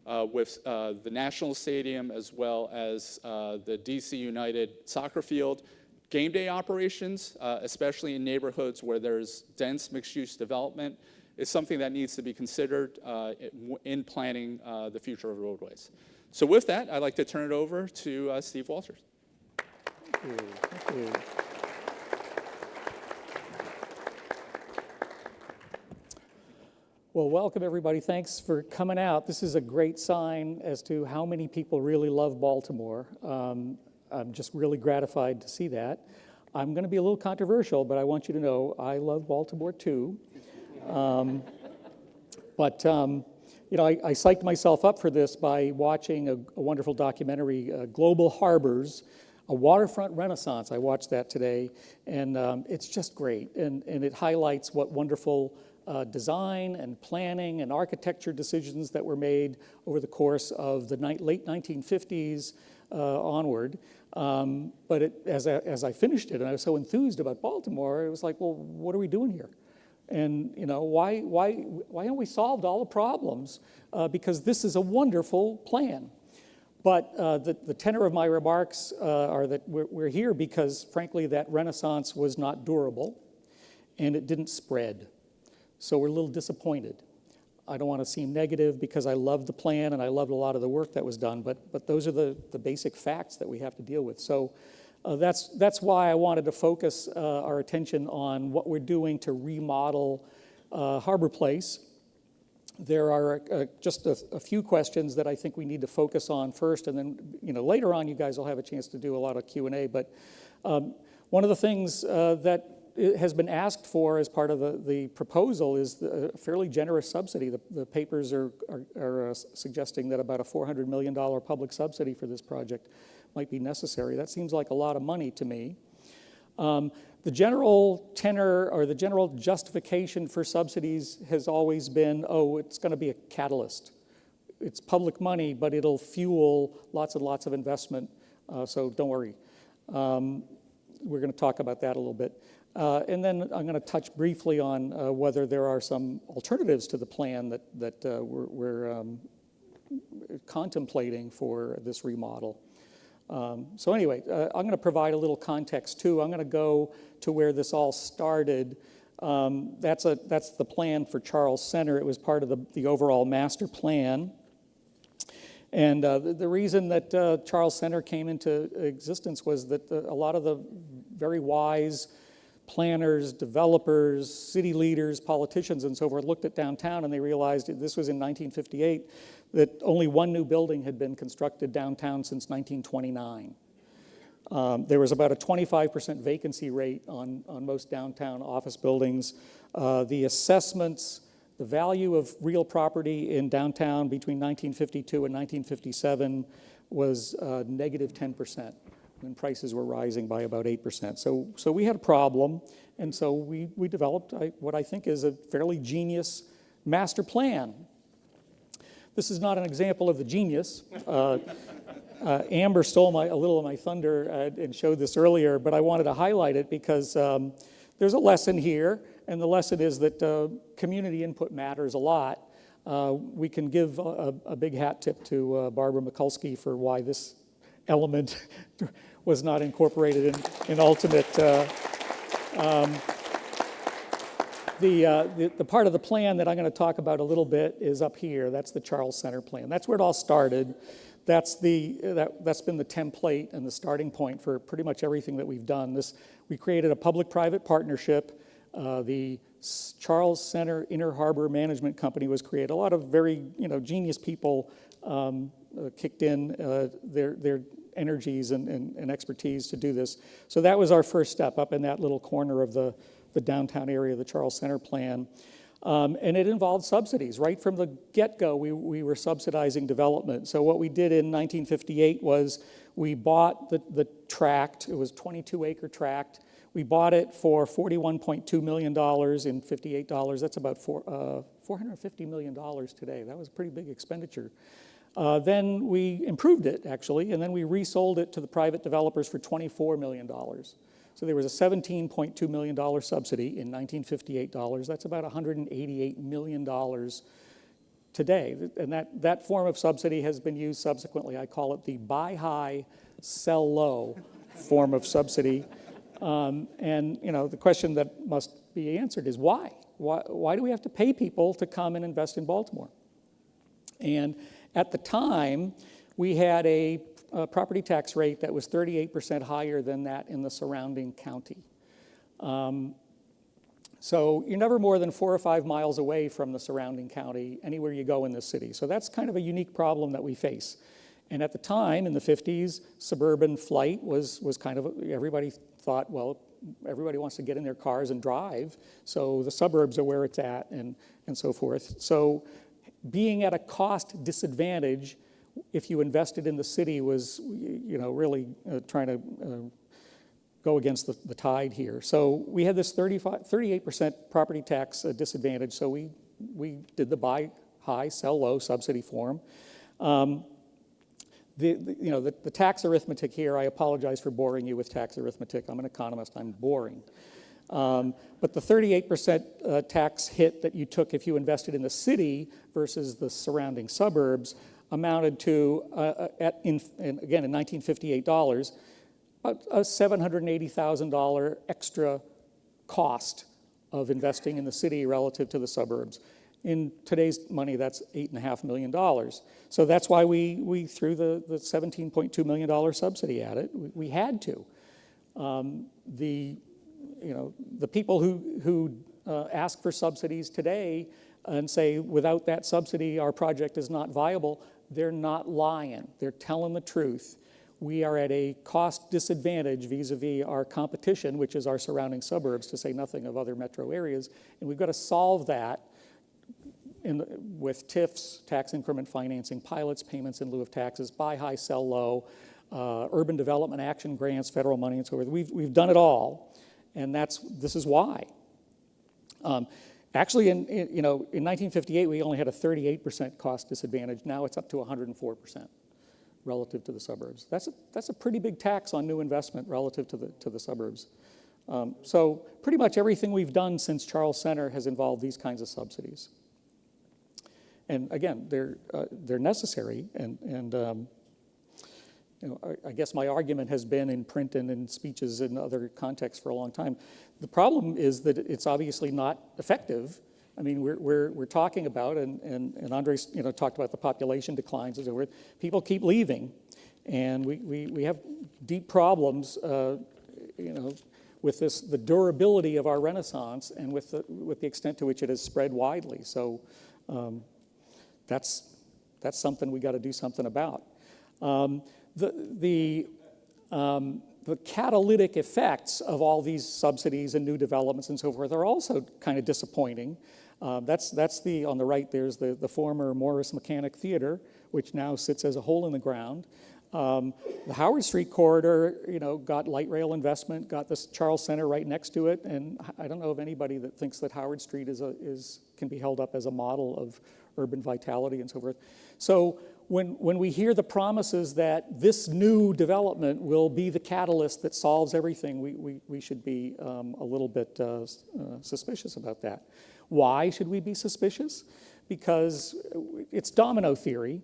with the National Stadium as well as the DC United soccer field, game day operations, especially in neighborhoods where there's dense mixed-use development, is something that needs to be considered in planning the future of roadways. So with that, I'd like to turn it over to Steve Walters. Thank you. Thank you. Well, welcome everybody. Thanks for coming out. This is a great sign as to how many people really love Baltimore. I'm just really gratified to see that. I'm going to be a little controversial, but I want you to know I love Baltimore too. I psyched myself up for this by watching a wonderful documentary, Global Harbors, a waterfront renaissance. I watched that today, and it's just great. And it highlights what wonderful design and planning and architecture decisions that were made over the course of the late 1950s onward. But as I finished it, and I was so enthused about Baltimore, it was like, well, what are we doing here? And why haven't we solved all the problems? Because this is a wonderful plan. But the tenor of my remarks are that we're here because, frankly, that renaissance was not durable, and it didn't spread. So we're a little disappointed. I don't want to seem negative because I loved the plan and I loved a lot of the work that was done, but those are the basic facts that we have to deal with. So that's why I wanted to focus our attention on what we're doing to remodel Harbor Place. There are just a few questions that I think we need to focus on first, and then later on you guys will have a chance to do a lot of Q&A. But one of the things that has been asked for as part of the proposal is a fairly generous subsidy. The papers are suggesting that about a $400 million public subsidy for this project might be necessary. That seems like a lot of money to me. The general tenor or the general justification for subsidies has always been, it's going to be a catalyst. It's public money, but it'll fuel lots and lots of investment, so don't worry. We're going to talk about that a little bit. And then I'm going to touch briefly on whether there are some alternatives to the plan that we're contemplating for this remodel. So anyway, I'm going to provide a little context too. I'm going to go to where this all started. That's the plan for Charles Center. It was part of the overall master plan. And the reason that Charles Center came into existence was that a lot of the very wise planners, developers, city leaders, politicians, and so forth looked at downtown and they realized, this was in 1958, that only one new building had been constructed downtown since 1929. There was about a 25% vacancy rate on most downtown office buildings. The assessments, the value of real property in downtown between 1952 and 1957 was negative 10%. When prices were rising by about 8%. So we had a problem, and so we developed what I think is a fairly genius master plan. This is not an example of the genius. Amber stole a little of my thunder and showed this earlier, but I wanted to highlight it because there's a lesson here, and the lesson is that community input matters a lot. We can give a big hat tip to Barbara Mikulski for why this element was not incorporated in ultimate. The part of the plan that I'm going to talk about a little bit is up here. That's the Charles Center plan. That's where it all started. That's been the template and the starting point for pretty much everything that we've done. We created a public-private partnership. The Charles Center Inner Harbor Management Company was created. A lot of very genius people kicked in their energies and expertise to do this. So that was our first step up in that little corner of the downtown area of the Charles Center plan. And it involved subsidies. Right from the get-go, we were subsidizing development. So what we did in 1958 was we bought the tract. It was a 22-acre tract. We bought it for $41.2 million in $58. That's about $450 million today. That was a pretty big expenditure. Then we improved it, actually, and then we resold it to the private developers for $24 million. So there was a $17.2 million subsidy in 1958 dollars. That's about $188 million today. And that form of subsidy has been used subsequently. I call it the buy high, sell low form of subsidy. And the question that must be answered is why? Why do we have to pay people to come and invest in Baltimore? And at the time, we had a property tax rate that was 38% higher than that in the surrounding county. So you're never more than 4 or 5 miles away from the surrounding county anywhere you go in this city. So that's kind of a unique problem that we face. And at the time, in the 50s, suburban flight was kind of, everybody thought, well, everybody wants to get in their cars and drive, so the suburbs are where it's at and so forth. So being at a cost disadvantage if you invested in the city was, really trying to go against the tide here. So we had this 38% property tax disadvantage, so we did the buy high, sell low subsidy form. The tax arithmetic here, I apologize for boring you with tax arithmetic. I'm an economist, I'm boring. But the 38% tax hit that you took if you invested in the city versus the surrounding suburbs amounted to, again, in 1958 dollars, a $780,000 extra cost of investing in the city relative to the suburbs. In today's money, that's $8.5 million. So that's why we threw the $17.2 million subsidy at it. We had to. The people who ask for subsidies today and say, without that subsidy, our project is not viable, they're not lying. They're telling the truth. We are at a cost disadvantage vis-a-vis our competition, which is our surrounding suburbs, to say nothing of other metro areas. And we've got to solve that with TIFs, tax increment financing, pilots, payments in lieu of taxes, buy high, sell low, urban development action grants, federal money, and so forth. We've done it all, and this is why. Actually, in 1958, we only had a 38% cost disadvantage. Now it's up to 104% relative to the suburbs. That's a pretty big tax on new investment relative to the suburbs. So pretty much everything we've done since Charles Center has involved these kinds of subsidies. And again, they're necessary, and I guess my argument has been in print and in speeches in other contexts for a long time. The problem is that it's obviously not effective. I mean, we're talking about, and Andres talked about the population declines and so forth. People keep leaving, and we have deep problems, with with the durability of our Renaissance and with the extent to which it has spread widely. So that's something we got to do something about. The catalytic effects of all these subsidies and new developments and so forth are also kind of disappointing. That's on the right, there's the former Morris Mechanic Theater, which now sits as a hole in the ground. The Howard Street corridor, got light rail investment, got this Charles Center right next to it, and I don't know of anybody that thinks that Howard Street can be held up as a model of urban vitality and so forth. So when we hear the promises that this new development will be the catalyst that solves everything, we should be a little bit suspicious about that. Why should we be suspicious? Because it's domino theory,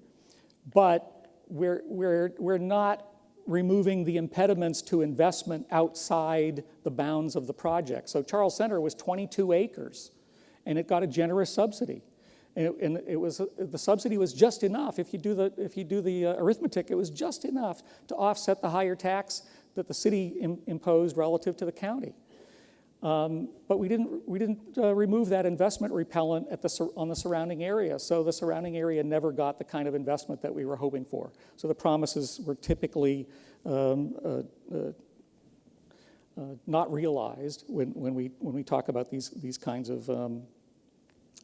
but we're not removing the impediments to investment outside the bounds of the project. So Charles Center was 22 acres, and it got a generous subsidy. And the subsidy was just enough. If you do the arithmetic, it was just enough to offset the higher tax that the city imposed relative to the county. But we didn't remove that investment repellent on the surrounding area. So the surrounding area never got the kind of investment that we were hoping for. So the promises were typically not realized when we talk about these kinds of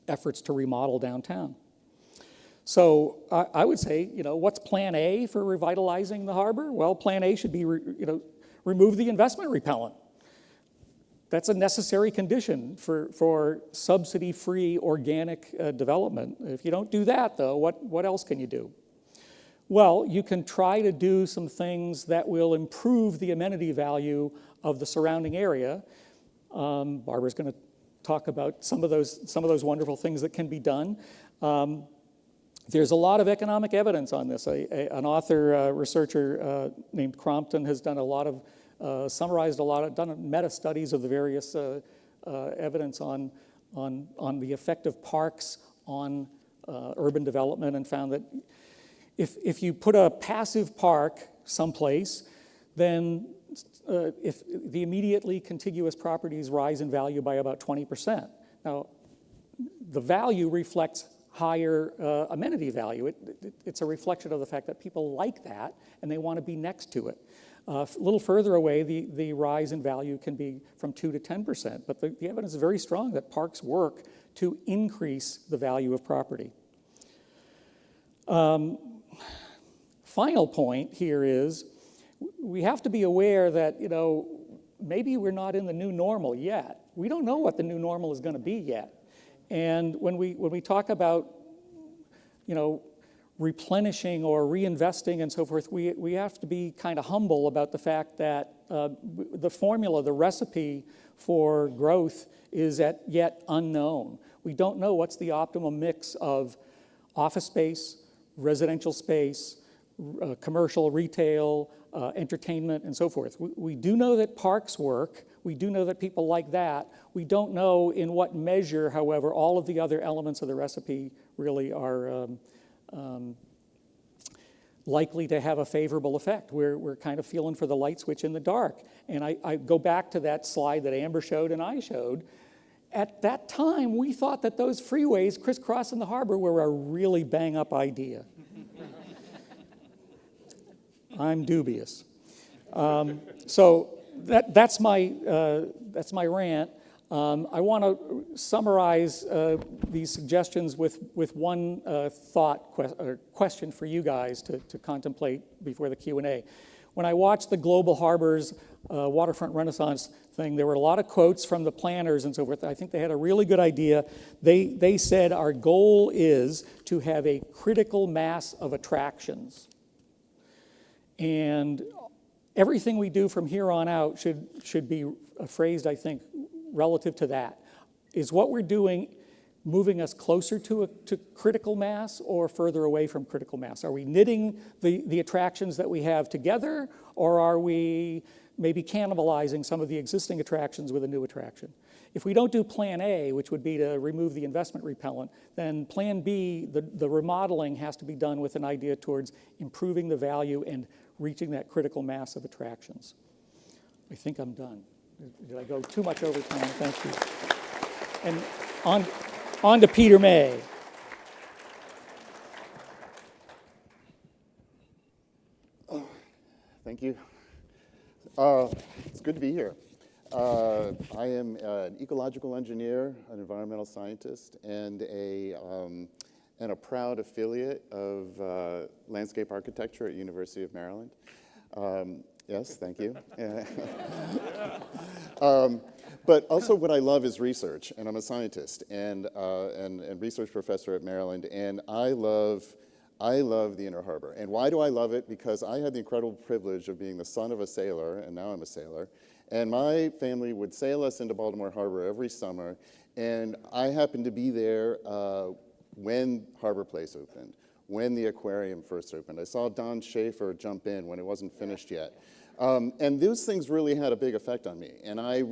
efforts to remodel downtown. So I would say, what's plan A for revitalizing the harbor? Well, plan A should be, remove the investment repellent. That's a necessary condition for subsidy-free organic development. If you don't do that, though, what else can you do? Well, you can try to do some things that will improve the amenity value of the surrounding area. Barbara's going to talk about some of those wonderful things that can be done. There's a lot of economic evidence on this. An author, researcher named Crompton has done summarized done meta studies of the various evidence on the effect of parks on urban development, and found that if you put a passive park someplace, then if the immediately contiguous properties rise in value by about 20%. Now, the value reflects higher amenity value. It's a reflection of the fact that people like that and they want to be next to it. A little further away, the rise in value can be from 2 to 10%, but the evidence is very strong that parks work to increase the value of property. Final point here is we have to be aware that, maybe we're not in the new normal yet. We don't know what the new normal is going to be yet. And when we talk about, replenishing or reinvesting and so forth, we have to be kind of humble about the fact that the formula, the recipe for growth is yet unknown. We don't know what's the optimum mix of office space, residential space, commercial, retail, entertainment, and so forth. We do know that parks work. We do know that people like that. We don't know in what measure, however, all of the other elements of the recipe really are likely to have a favorable effect. We're kind of feeling for the light switch in the dark. And I go back to that slide that Amber showed and I showed. At that time, we thought that those freeways crisscrossing the harbor were a really bang-up idea. I'm dubious. So that's my rant. I want to summarize these suggestions with one question for you guys to contemplate before the Q&A. When I watched the Global Harbors Waterfront Renaissance thing, there were a lot of quotes from the planners and so forth. I think they had a really good idea. They said our goal is to have a critical mass of attractions. And everything we do from here on out should be phrased, I think, relative to that. Is what we're doing moving us closer to critical mass or further away from critical mass? Are we knitting the attractions that we have together, or are we maybe cannibalizing some of the existing attractions with a new attraction? If we don't do plan A, which would be to remove the investment repellent, then plan B, the remodeling has to be done with an idea towards improving the value and reaching that critical mass of attractions. I think I'm done. Did I go too much over time? Thank you. And on to Peter May. Thank you. It's good to be here. I am an ecological engineer, an environmental scientist, and a proud affiliate of landscape architecture at University of Maryland. Yes, thank you. But also what I love is research, and I'm a scientist and research professor at Maryland, and I love the Inner Harbor. And why do I love it? Because I had the incredible privilege of being the son of a sailor, and now I'm a sailor, and my family would sail us into Baltimore Harbor every summer, and I happened to be there when Harbor Place opened, when the aquarium first opened. I saw Don Schaefer jump in when it wasn't finished yet. And those things really had a big effect on me. And I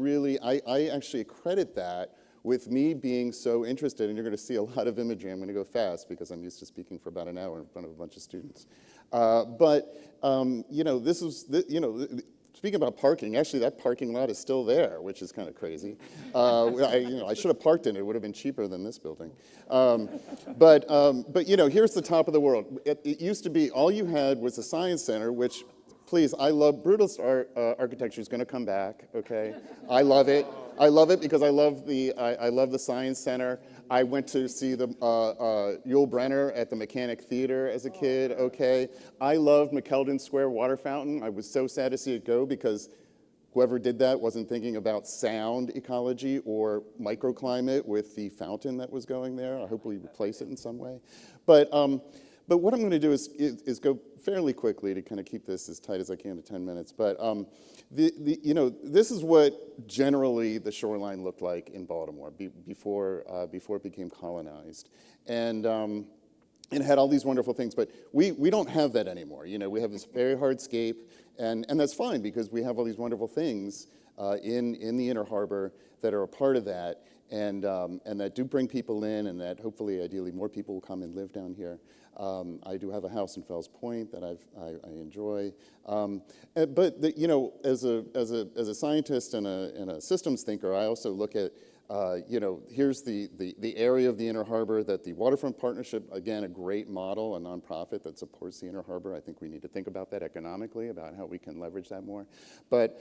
actually credit that with me being so interested, and you're going to see a lot of imagery. I'm going to go fast because I'm used to speaking for about an hour in front of a bunch of students. Speaking about parking, actually that parking lot is still there, which is kind of crazy. I should have parked in it. It would have been cheaper than this building. But here's the top of the world. It used to be all you had was the Science Center, which, please, I love brutalist architecture is going to come back. Okay, I love it. I love it because I love the Science Center. I went to see the Yul Brynner at the Mechanic Theater as a kid. Okay, I loved McKeldin Square water fountain. I was so sad to see it go because whoever did that wasn't thinking about sound ecology or microclimate with the fountain that was going there. I hope we replace it in some way. But what I'm going to do is go fairly quickly to kind of keep this as tight as I can to 10 minutes. But this is what generally the shoreline looked like in Baltimore before it became colonized, and it had all these wonderful things. But we don't have that anymore. We have this very hardscape, and that's fine because we have all these wonderful things in the Inner Harbor that are a part of that, and that do bring people in, and that hopefully, ideally, more people will come and live down here. I do have a house in Fells Point that I enjoy, but as a scientist and a systems thinker, I also look at here's the area of the Inner Harbor that the Waterfront Partnership, again, a great model, a nonprofit that supports the Inner Harbor. I think we need to think about that economically, about how we can leverage that more. But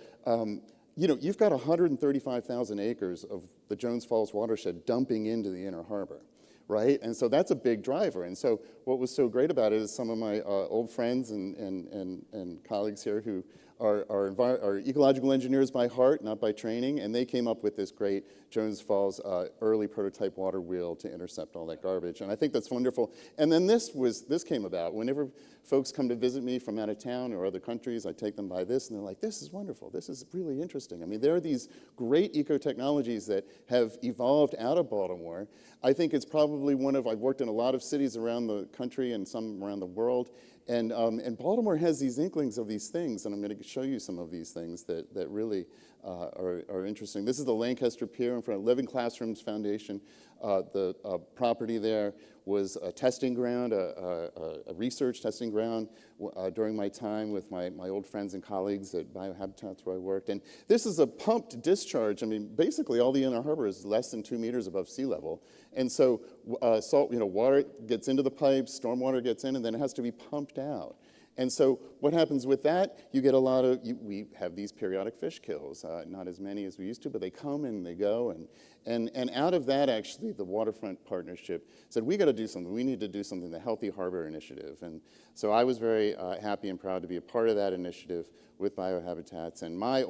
you've got 135,000 acres of the Jones Falls watershed dumping into the Inner Harbor, right? And so that's a big driver. And so what was so great about it is some of my old friends and colleagues here who are ecological engineers by heart, not by training, and they came up with this great Jones Falls early prototype water wheel to intercept all that garbage. And I think that's wonderful. And then this came about. Whenever folks come to visit me from out of town or other countries, I take them by this, and they're like, this is wonderful. This is really interesting. I mean, there are these great eco-technologies that have evolved out of Baltimore. I think it's probably I've worked in a lot of cities around the country and some around the world, and Baltimore has these inklings of these things, and I'm going to show you some of these things that really are interesting. This is the Lancaster Pier in front of Living Classrooms Foundation. The property there was a testing ground, a research testing ground during my time with my old friends and colleagues at Biohabitats where I worked. And this is a pumped discharge. I mean, basically all the Inner Harbor is less than 2 meters above sea level. And so water gets into the pipes, stormwater gets in, and then it has to be pumped out. And so what happens with that, you get a lot of, we have these periodic fish kills, not as many as we used to, but they come and they go. And out of that, actually, the Waterfront Partnership said, we got to do something. We need to do something, the Healthy Harbor Initiative. And so I was very happy and proud to be a part of that initiative with Biohabitats. And my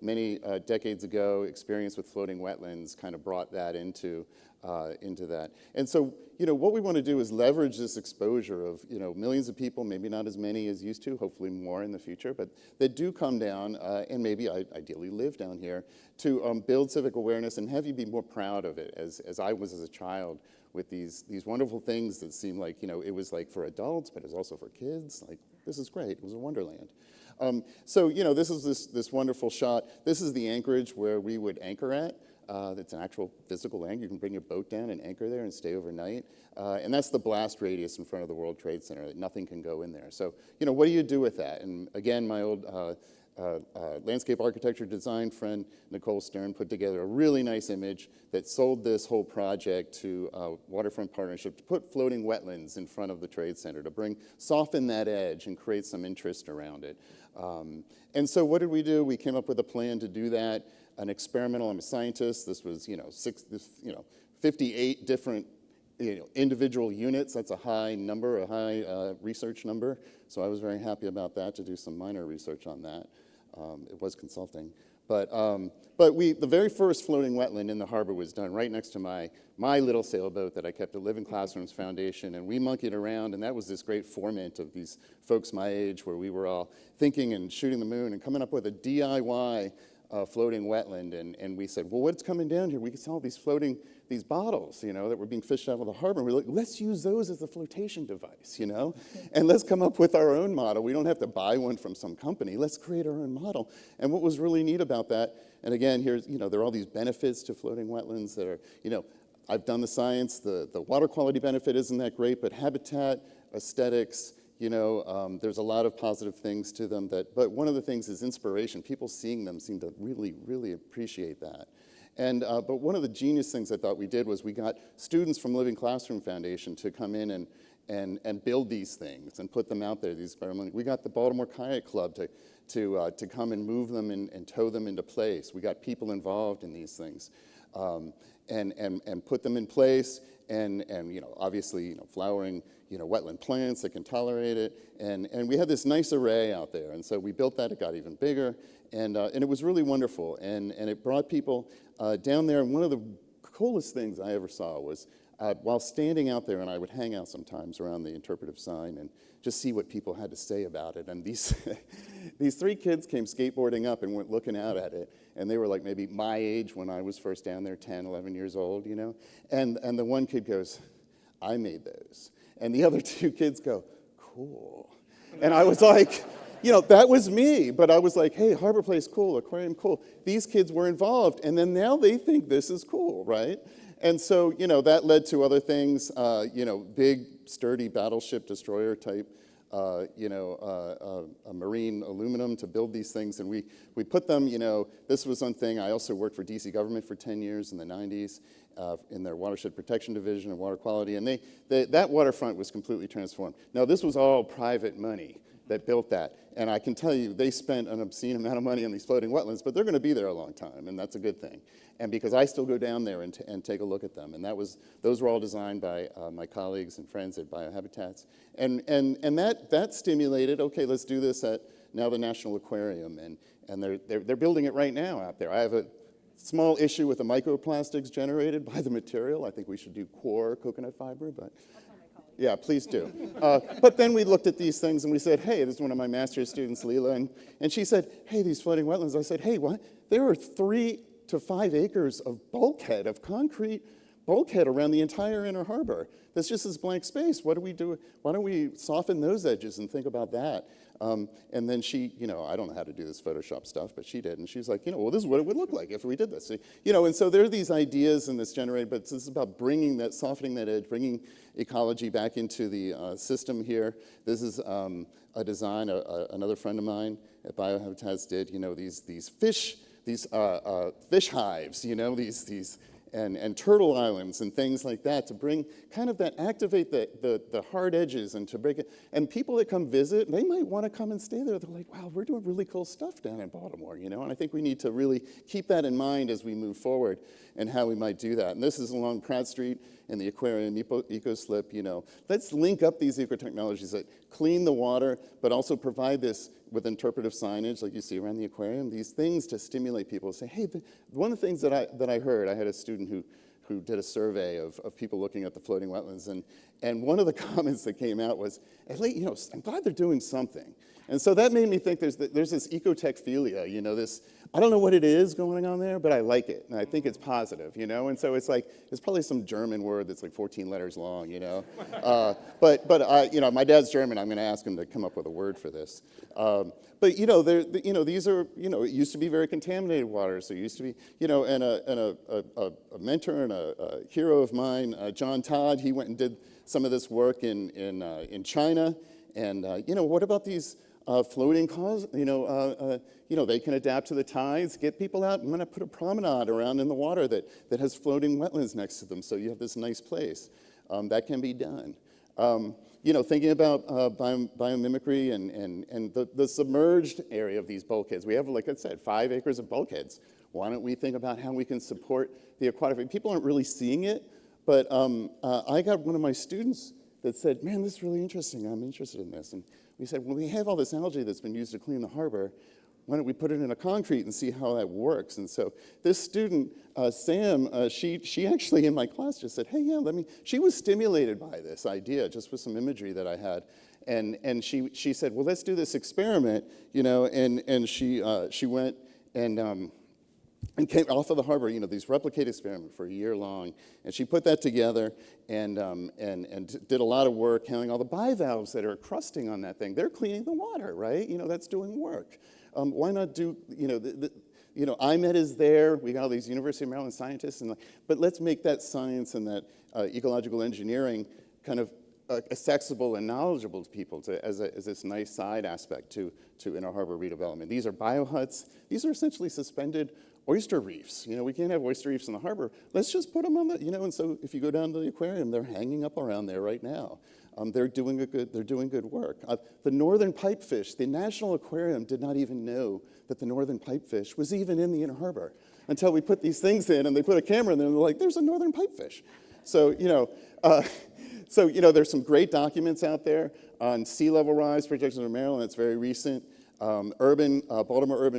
many decades ago, experience with floating wetlands kind of brought that into that. And so, what we want to do is leverage this exposure of, millions of people, maybe not as many as used to, hopefully more in the future, but that do come down and maybe ideally live down here to build civic awareness and have you be more proud of it as I was as a child with these wonderful things that seem like, it was like for adults, but it's also for kids. Like, this is great. It was a wonderland. So, this is this wonderful shot. This is the anchorage where we would anchor at. It's an actual physical anchor. You can bring your boat down and anchor there and stay overnight. And that's the blast radius in front of the World Trade Center. Nothing can go in there. So, what do you do with that? And again, my old landscape architecture design friend, Nicole Stern, put together a really nice image that sold this whole project to Waterfront Partnership to put floating wetlands in front of the Trade Center to soften that edge and create some interest around it. And so what did we do? We came up with a plan to do that, an experimental, I'm a scientist, this was, 58 different individual units. That's a high number, a high research number. So I was very happy about that, to do some minor research on that. It was consulting. But the very first floating wetland in the harbor was done right next to my little sailboat that I kept at Living Classrooms Foundation, and we monkeyed around, and that was this great ferment of these folks my age, where we were all thinking and shooting the moon and coming up with a DIY floating wetland, and we said, well, what's coming down here? We can sell these bottles, that were being fished out of the harbor. And we're like, let's use those as a flotation device, and let's come up with our own model. We don't have to buy one from some company. Let's create our own model. And what was really neat about that, and again, here's, there are all these benefits to floating wetlands that are, I've done the science. The water quality benefit isn't that great, but habitat, aesthetics, there's a lot of positive things to them. But one of the things is inspiration. People seeing them seem to really, really appreciate that. And but one of the genius things I thought we did was we got students from Living Classroom Foundation to come in and build these things and put them out there. These experiments. We got the Baltimore Kayak Club to come and move them and tow them into place. We got people involved in these things, and put them in place. And obviously flowering wetland plants that can tolerate it, and we had this nice array out there, and so we built that. It got even bigger, and it was really wonderful, and it brought people down there. And one of the coolest things I ever saw was while standing out there, and I would hang out sometimes around the interpretive sign and just see what people had to say about it. And these these three kids came skateboarding up and went looking out at it, and they were like maybe my age when I was first down there, 10, 11 years old, And the one kid goes, I made those. And the other two kids go, cool. And I was like, that was me. But I was like, hey, Harbor Place, cool, aquarium, cool. These kids were involved, and then now they think this is cool, right? And so, that led to other things, big, sturdy battleship destroyer type, a marine aluminum to build these things. And we put them, this was one thing. I also worked for DC government for 10 years in the 90s in their watershed protection division and water quality. And that waterfront was completely transformed. Now, this was all private money that built that. And I can tell you, they spent an obscene amount of money on these floating wetlands, but they're going to be there a long time, and that's a good thing. And because I still go down there and take a look at them, and those were all designed by my colleagues and friends at Biohabitats, and that stimulated, okay, let's do this at now the National Aquarium, and they're building it right now out there. I have a small issue with the microplastics generated by the material. I think we should do core coconut fiber, but. Yeah, please do. But then we looked at these things and we said, hey, this is one of my master's students, Leela, and she said, hey, these floating wetlands. I said, hey, what? There are 3 to 5 acres of bulkhead, of concrete bulkhead around the entire inner harbor. That's just this blank space. What do we do? Why don't we soften those edges and think about that? And then she, I don't know how to do this Photoshop stuff, but she did. And she was like, well, this is what it would look like if we did this. So, and so there are these ideas in this generated, but this is about softening that edge, bringing ecology back into the system here. This is a design another friend of mine at Biohabitats did, these fish hives, these and turtle islands and things like that to bring kind of that, activate the hard edges and to break it. And people that come visit, they might want to come and stay there. They're like, wow, we're doing really cool stuff down in Baltimore, And I think we need to really keep that in mind as we move forward and how we might do that. And this is along Pratt Street and the aquarium eco-slip, Let's link up these eco-technologies that clean the water, but also provide this with interpretive signage like you see around the aquarium, these things to stimulate people to say, hey, one of the things that I heard, I had a student who did a survey of people looking at the floating wetlands, and one of the comments that came out was, I'm glad they're doing something. And so that made me think there's this ecotechphilia, this, I don't know what it is going on there, but I like it, and I think it's positive, And so it's like, it's probably some German word that's like 14 letters long, But I, my dad's German, I'm going to ask him to come up with a word for this. But these are, it used to be very contaminated water. So it used to be, and a mentor and a hero of mine, John Todd, he went and did some of this work in China. And what about these floating cause, they can adapt to the tides, get people out. I'm going to put a promenade around in the water that has floating wetlands next to them, so you have this nice place. That can be done. Thinking about biomimicry and the submerged area of these bulkheads. We have, like I said, 5 acres of bulkheads. Why don't we think about how we can support the aquatic? People aren't really seeing it, but I got one of my students that said, man, this is really interesting. I'm interested in this. And we said, well, we have all this algae that's been used to clean the harbor. Why don't we put it in a concrete and see how that works? And so this student, Sam, she actually in my class just said, hey, yeah, she was stimulated by this idea just with some imagery that I had. And she said, well, let's do this experiment, and she went and came off of the harbor, these replicate experiment for a year long. And she put that together and did a lot of work counting all the bivalves that are crusting on that thing. They're cleaning the water, right? That's doing work. Why not do, IMED is there. We got all these University of Maryland scientists. But let's make that science and that ecological engineering kind of accessible and knowledgeable to people as this nice side aspect to inner harbor redevelopment. These are biohuts. These are essentially suspended oyster reefs. We can't have oyster reefs in the harbor. Let's just put them on the, and so if you go down to the aquarium, they're hanging up around there right now. They're doing good work. The northern pipefish, the National Aquarium did not even know that the northern pipefish was even in the inner harbor until we put these things in and they put a camera in there and they're like, there's a northern pipefish. So, there's some great documents out there on sea level rise projections in Maryland. That's very recent. Baltimore urban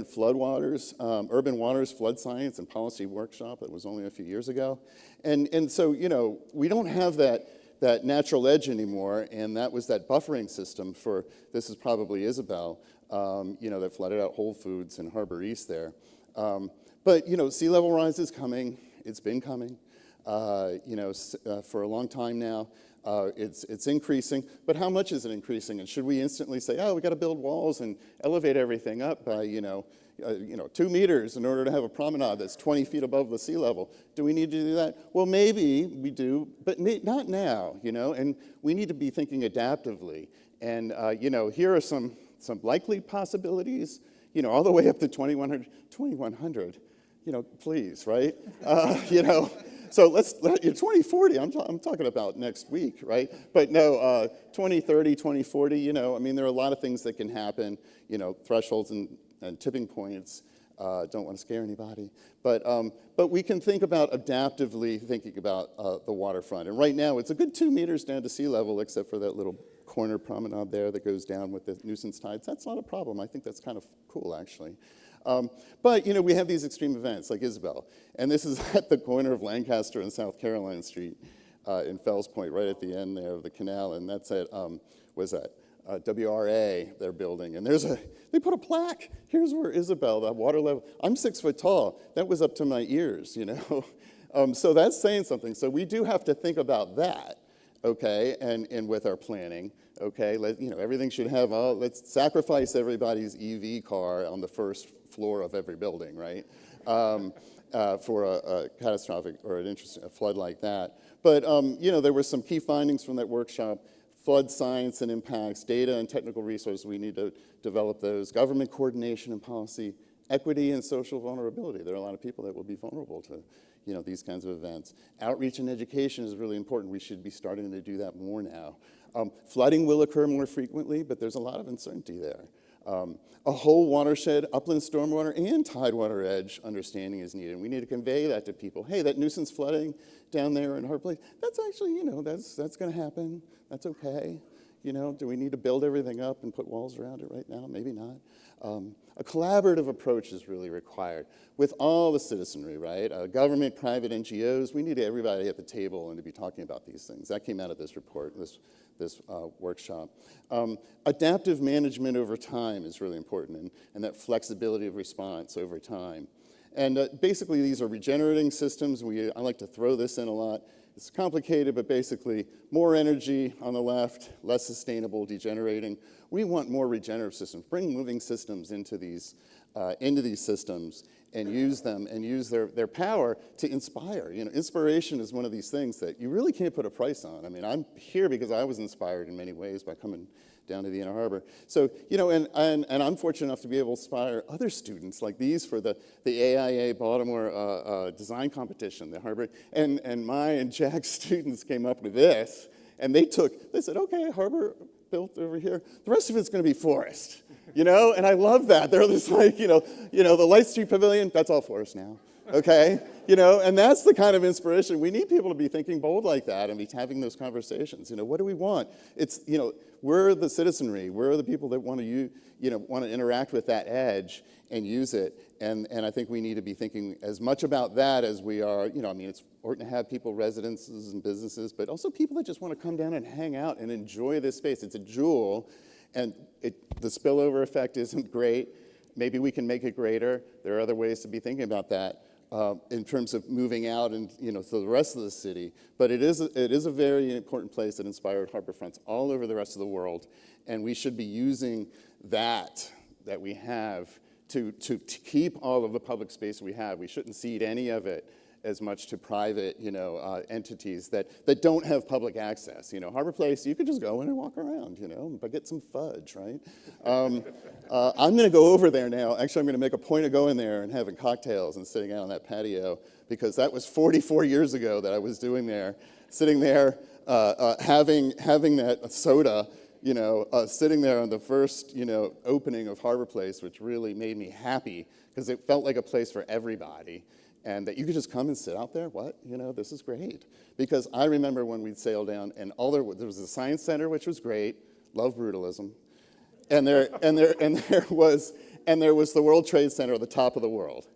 floodwaters, urban waters flood science and policy workshop that was only a few years ago. And so, we don't have that natural edge anymore, and that was that buffering system for, this is probably Isabel, that flooded out Whole Foods and Harbor East there. But, sea level rise is coming. It's been coming, for a long time now. It's increasing, but how much is it increasing? And should we instantly say, oh, we got to build walls and elevate everything up by, 2 meters in order to have a promenade that's 20 feet above the sea level? Do we need to do that? Well, maybe we do, but not now, and we need to be thinking adaptively. And, here are some likely possibilities, all the way up to 2100, please, right? So let's 2040, I'm talking about next week, right? But no, 2030, 2040, there are a lot of things that can happen, thresholds and tipping points. Don't want to scare anybody. But we can think about adaptively thinking about the waterfront. And right now, it's a good 2 meters down to sea level, except for that little corner promenade there that goes down with the nuisance tides. That's not a problem. I think that's kind of cool, actually. But, we have these extreme events like Isabel. And this is at the corner of Lancaster and South Carolina Street in Fells Point, right at the end there of the canal. And that's at, WRA they're building. And they put a plaque. Here's where Isabel, that water level, I'm 6 foot tall. That was up to my ears, So that's saying something. So we do have to think about that, okay, and with our planning. Okay, everything should have, let's sacrifice everybody's EV car on the first floor of every building, right? For a catastrophic or a flood like that. But, there were some key findings from that workshop. Flood science and impacts, data and technical resources, we need to develop those. Government coordination and policy, equity and social vulnerability. There are a lot of people that will be vulnerable to these kinds of events. Outreach and education is really important. We should be starting to do that more now. Flooding will occur more frequently, but there's a lot of uncertainty there. A whole watershed, upland stormwater, and tidewater edge understanding is needed. We need to convey that to people. Hey, that nuisance flooding down there in Harbor Place, that's actually, that's going to happen. That's okay. Do we need to build everything up and put walls around it right now? Maybe not. A collaborative approach is really required with all the citizenry, right? Government, private NGOs, we need everybody at the table and to be talking about these things. That came out of this report, this workshop. Adaptive management over time is really important, and that flexibility of response over time. And basically, these are regenerating systems. I like to throw this in a lot. It's complicated, but basically, more energy on the left, less sustainable, degenerating. We want more regenerative systems. Bring moving systems into these into these systems and use them and use their power to inspire. You know, inspiration is one of these things that you really can't put a price on. I mean, I'm here because I was inspired in many ways by coming down to the Inner Harbor. So, you know, and I'm fortunate enough to be able to inspire other students like these for the AIA Baltimore design competition, the Harbor. And my and Jack's students came up with this, and they said, okay, harbor built over here. The rest of it's going to be forest, you know? And I love that. They're just like, you know, the Light Street Pavilion, that's all forest now, okay? You know, and that's the kind of inspiration. We need people to be thinking bold like that and be having those conversations. You know, what do we want? It's, you know, we're the citizenry. We're the people that want to, want to interact with that edge and use it. And I think we need to be thinking as much about that as we are, you know, I mean, it's important to have people, residences and businesses, but also people that just want to come down and hang out and enjoy this space. It's a jewel, and the spillover effect isn't great. Maybe we can make it greater. There are other ways to be thinking about that in terms of moving out and, you know, to the rest of the city. But it is a very important place that inspired harbor fronts all over the rest of the world, and we should be using that we have to keep all of the public space we have. We shouldn't cede any of it as much to private, you know, entities that don't have public access. You know, Harbor Place, you could just go in and walk around, you know, but get some fudge, right? I'm going to go over there now. Actually, I'm going to make a point of going there and having cocktails and sitting out on that patio, because that was 44 years ago that I was doing there, sitting there having that soda, you know, sitting there on the first, you know, opening of Harbor Place, which really made me happy because it felt like a place for everybody. And that you could just come and sit out there. What? You know, this is great. Because I remember when we'd sail down, and there was a science center, which was great. Love brutalism. And there was the World Trade Center at the top of the world.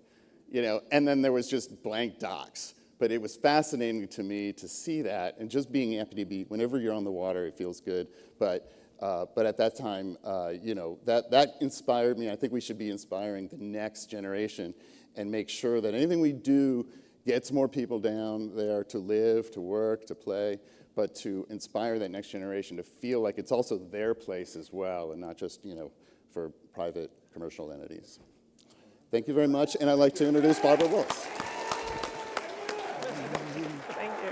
You know, and then there was just blank docks. But it was fascinating to me to see that, and just being empty beat. Whenever you're on the water, it feels good. But at that time, you know, that inspired me. I think we should be inspiring the next generation and make sure that anything we do gets more people down there to live, to work, to play, but to inspire that next generation to feel like it's also their place as well, and not just, you know, for private commercial entities. Thank you very much, and I'd like to introduce Barbara Willis. Thank you.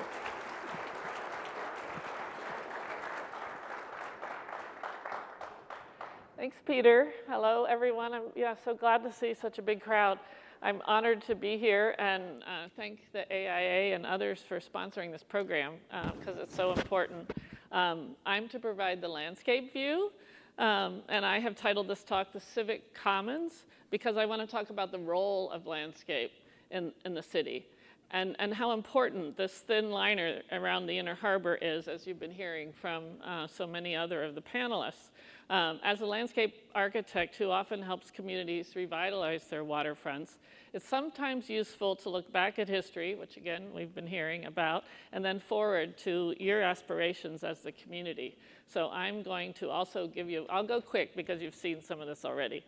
Thanks, Peter. Hello, everyone. I'm so glad to see such a big crowd. I'm honored to be here, and thank the AIA and others for sponsoring this program because it's so important. I'm to provide the landscape view, and I have titled this talk The Civic Commons because I want to talk about the role of landscape in the city and how important this thin liner around the Inner Harbor is, as you've been hearing from so many other of the panelists. As a landscape architect who often helps communities revitalize their waterfronts, it's sometimes useful to look back at history, which again we've been hearing about, and then forward to your aspirations as the community. So I'm going to also give you, I'll go quick because you've seen some of this already.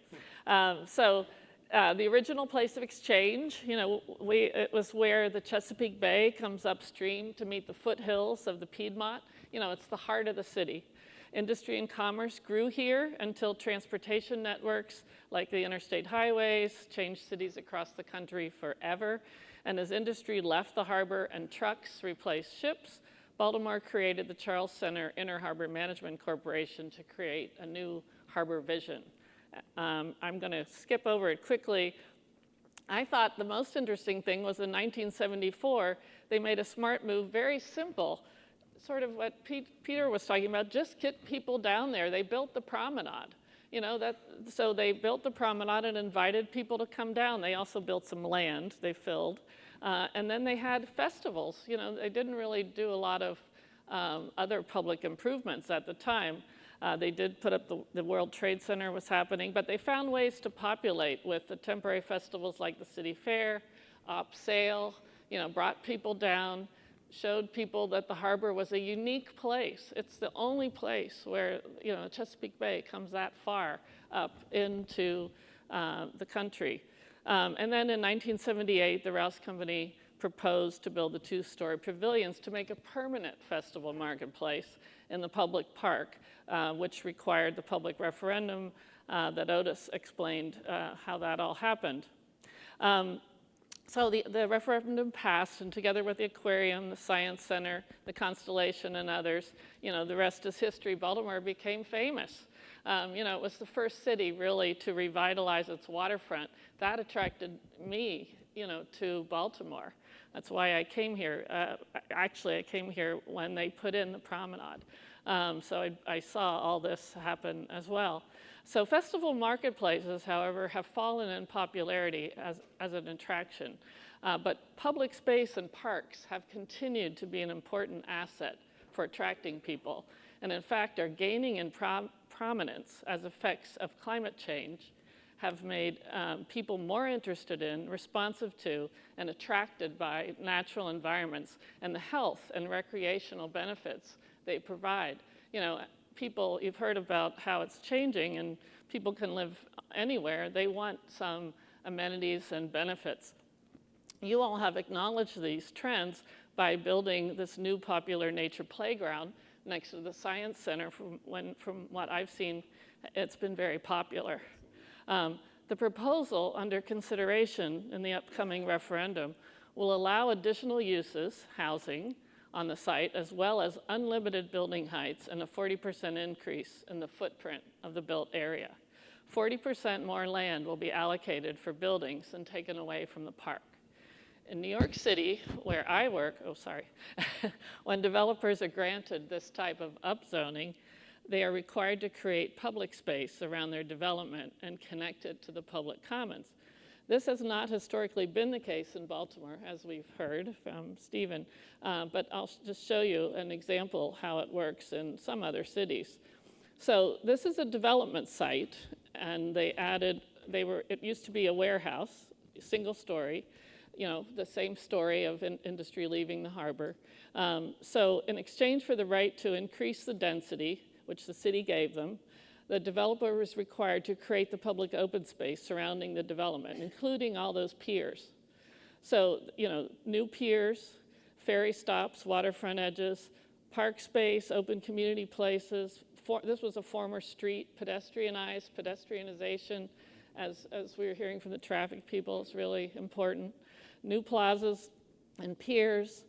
The original place of exchange, you know, it was where the Chesapeake Bay comes upstream to meet the foothills of the Piedmont. You know, it's the heart of the city. Industry and commerce grew here until transportation networks like the interstate highways changed cities across the country forever. And as industry left the harbor and trucks replaced ships, Baltimore created the Charles Center Inner Harbor Management Corporation to create a new harbor vision. I'm going to skip over it quickly. I thought the most interesting thing was in 1974, they made a smart move, very simple, sort of what Peter was talking about, just get people down there. They built the promenade. You know, so they built the promenade and invited people to come down. They also built some land they filled. And then they had festivals. You know, they didn't really do a lot of other public improvements at the time. They did put up the World Trade Center was happening, but they found ways to populate with the temporary festivals like the City Fair, Op Sale, you know, brought people down, showed people that the harbor was a unique place. It's the only place where, you know, Chesapeake Bay comes that far up into the country. And then in 1978, the Rouse Company proposed to build the two-story pavilions to make a permanent festival marketplace in the public park, which required the public referendum that Otis explained how that all happened. So the referendum passed, and together with the aquarium, the Science Center, the Constellation, and others, the rest is history. Baltimore became famous. It was the first city really to revitalize its waterfront. That attracted me, to Baltimore. That's why I came here. Actually, I came here when they put in the promenade. So I saw all this happen as well. So festival marketplaces, however, have fallen in popularity as an attraction. But public space and parks have continued to be an important asset for attracting people, and in fact are gaining in prominence as effects of climate change have made people more interested in, responsive to, and attracted by natural environments and the health and recreational benefits they provide. People, you've heard about how it's changing and people can live anywhere. They want some amenities and benefits. You all have acknowledged these trends by building this new popular nature playground next to the Science Center. From what I've seen, it's been very popular. The proposal under consideration in the upcoming referendum will allow additional uses, housing, on the site, as well as unlimited building heights and a 40% increase in the footprint of the built area. 40% more land will be allocated for buildings and taken away from the park. In New York City, where I work, when developers are granted this type of upzoning, they are required to create public space around their development and connect it to the public commons. This has not historically been the case in Baltimore, as we've heard from Stephen, but I'll just show you an example how it works in some other cities. So this is a development site, and it used to be a warehouse, single story, the same story of industry leaving the harbor. So in exchange for the right to increase the density, which the city gave them, the developer was required to create the public open space surrounding the development, including all those piers. So, new piers, ferry stops, waterfront edges, park space, open community places. This was a former street, pedestrianization, as we were hearing from the traffic people, is really important. New plazas and piers,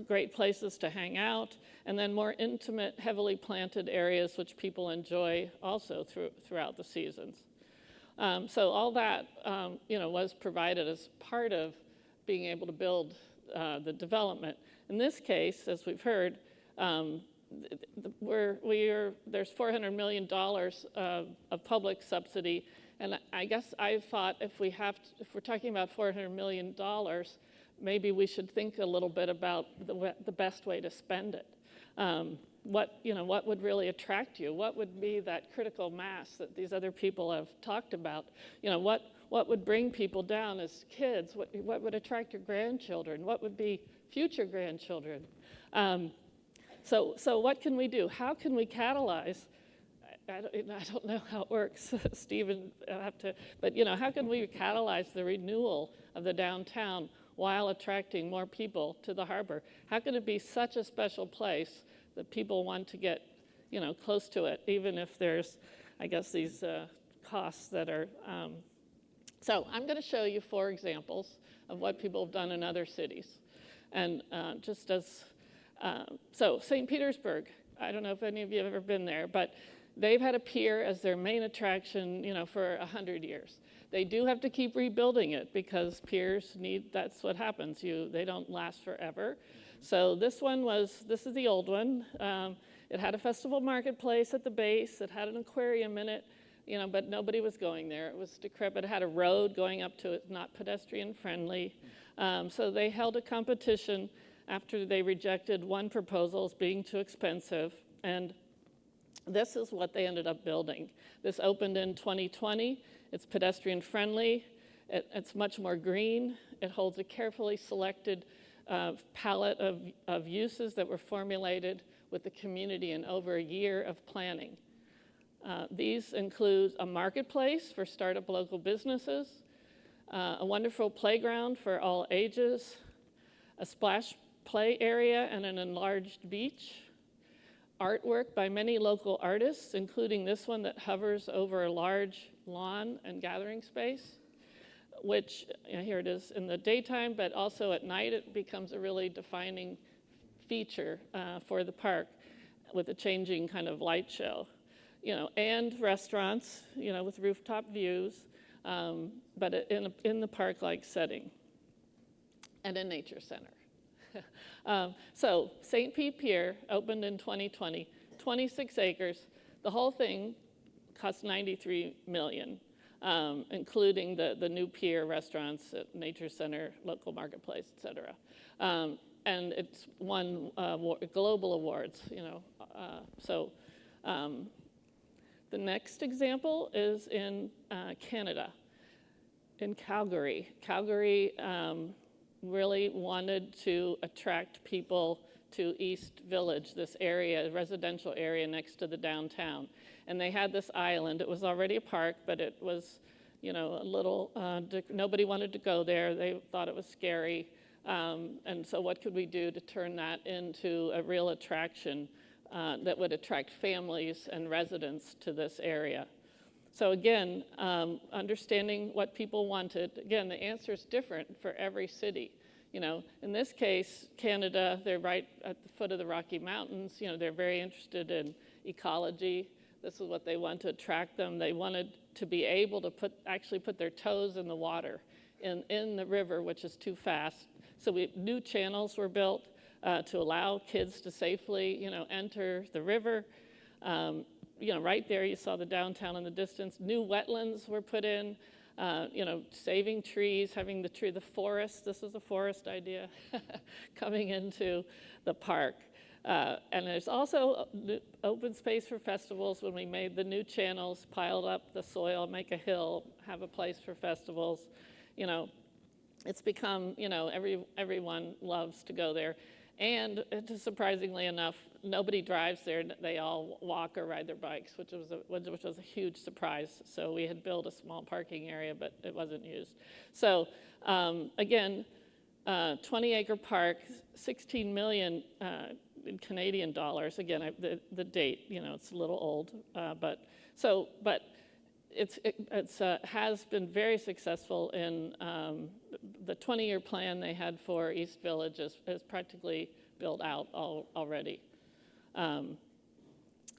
great places to hang out, and then more intimate, heavily planted areas which people enjoy also throughout the seasons. So all that, was provided as part of being able to build the development. In this case, as we've heard, there's $400 million of public subsidy, and I guess I thought if we're talking about $400 million, maybe we should think a little bit about the best way to spend it. What would really attract you? What would be that critical mass that these other people have talked about? What would bring people down as kids? What would attract your grandchildren? What would be future grandchildren? So what can we do? How can we catalyze? I don't know how it works, Stephen, but how can we catalyze the renewal of the downtown while attracting more people to the harbor? How can it be such a special place that people want to get, close to it, even if there's, I guess, these costs that are. So I'm going to show you 4 examples of what people have done in other cities. And just as, so St. Petersburg, I don't know if any of you have ever been there, but they've had a pier as their main attraction, for 100 years. They do have to keep rebuilding it because piers that's what happens. They don't last forever. So this is the old one. It had a festival marketplace at the base. It had an aquarium in it, but nobody was going there. It was decrepit. It had a road going up to it, not pedestrian friendly. So they held a competition after they rejected one proposal as being too expensive. And this is what they ended up building. This opened in 2020. It's pedestrian friendly. It's much more green. It holds a carefully selected palette of uses that were formulated with the community in over a year of planning. These include a marketplace for startup local businesses, a wonderful playground for all ages, a splash play area and an enlarged beach, artwork by many local artists, including this one that hovers over a large lawn and gathering space, which, here it is in the daytime, but also at night it becomes a really defining feature for the park with a changing kind of light show. And restaurants, with rooftop views, but in the park-like setting, and a nature center. So St. Pete Pier opened in 2020, 26 acres. The whole thing cost $93 million, including the new pier, restaurants, nature center, local marketplace, et cetera. And it's won global awards, the next example is in Canada, in Calgary. Calgary really wanted to attract people to East Village, this area, residential area next to the downtown. And they had this island. It was already a park, but it was, a little, nobody wanted to go there. They thought it was scary. And so what could we do to turn that into a real attraction that would attract families and residents to this area? So again, understanding what people wanted. Again, the answer is different for every city. In this case, Canada, they're right at the foot of the Rocky Mountains. They're very interested in ecology. This is what they want to attract them. They wanted to be able to actually put their toes in the water, in the river, which is too fast. So new channels were built to allow kids to safely, enter the river. Right there you saw the downtown in the distance. New wetlands were put in, saving trees, having the forest. This is a forest idea coming into the park. And there's also open space for festivals when we made the new channels, piled up the soil, make a hill, have a place for festivals. It's become, everyone loves to go there. And surprisingly enough, nobody drives there. They all walk or ride their bikes, which was a huge surprise. So we had built a small parking area, but it wasn't used. So again, 20-acre park, 16 million in Canadian dollars. Again, the date, it's a little old, but it has been very successful in the 20-year plan they had for East Village is practically built out already.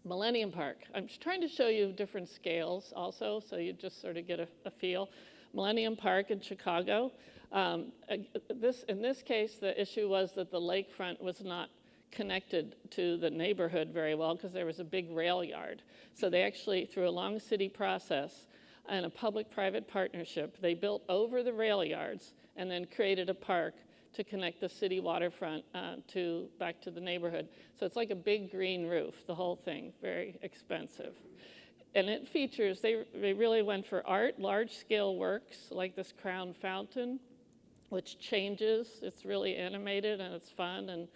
Millennium Park. I'm just trying to show you different scales also, so you just sort of get a feel. Millennium Park in Chicago. In this case, the issue was that the lakefront was not connected to the neighborhood very well because there was a big rail yard. So they actually, through a long city process and a public-private partnership, they built over the rail yards and then created a park to connect the city waterfront back to the neighborhood. So it's like a big green roof, the whole thing, very expensive. And it features, they really went for art, large-scale works like this crown fountain, which changes. It's really animated and it's fun, and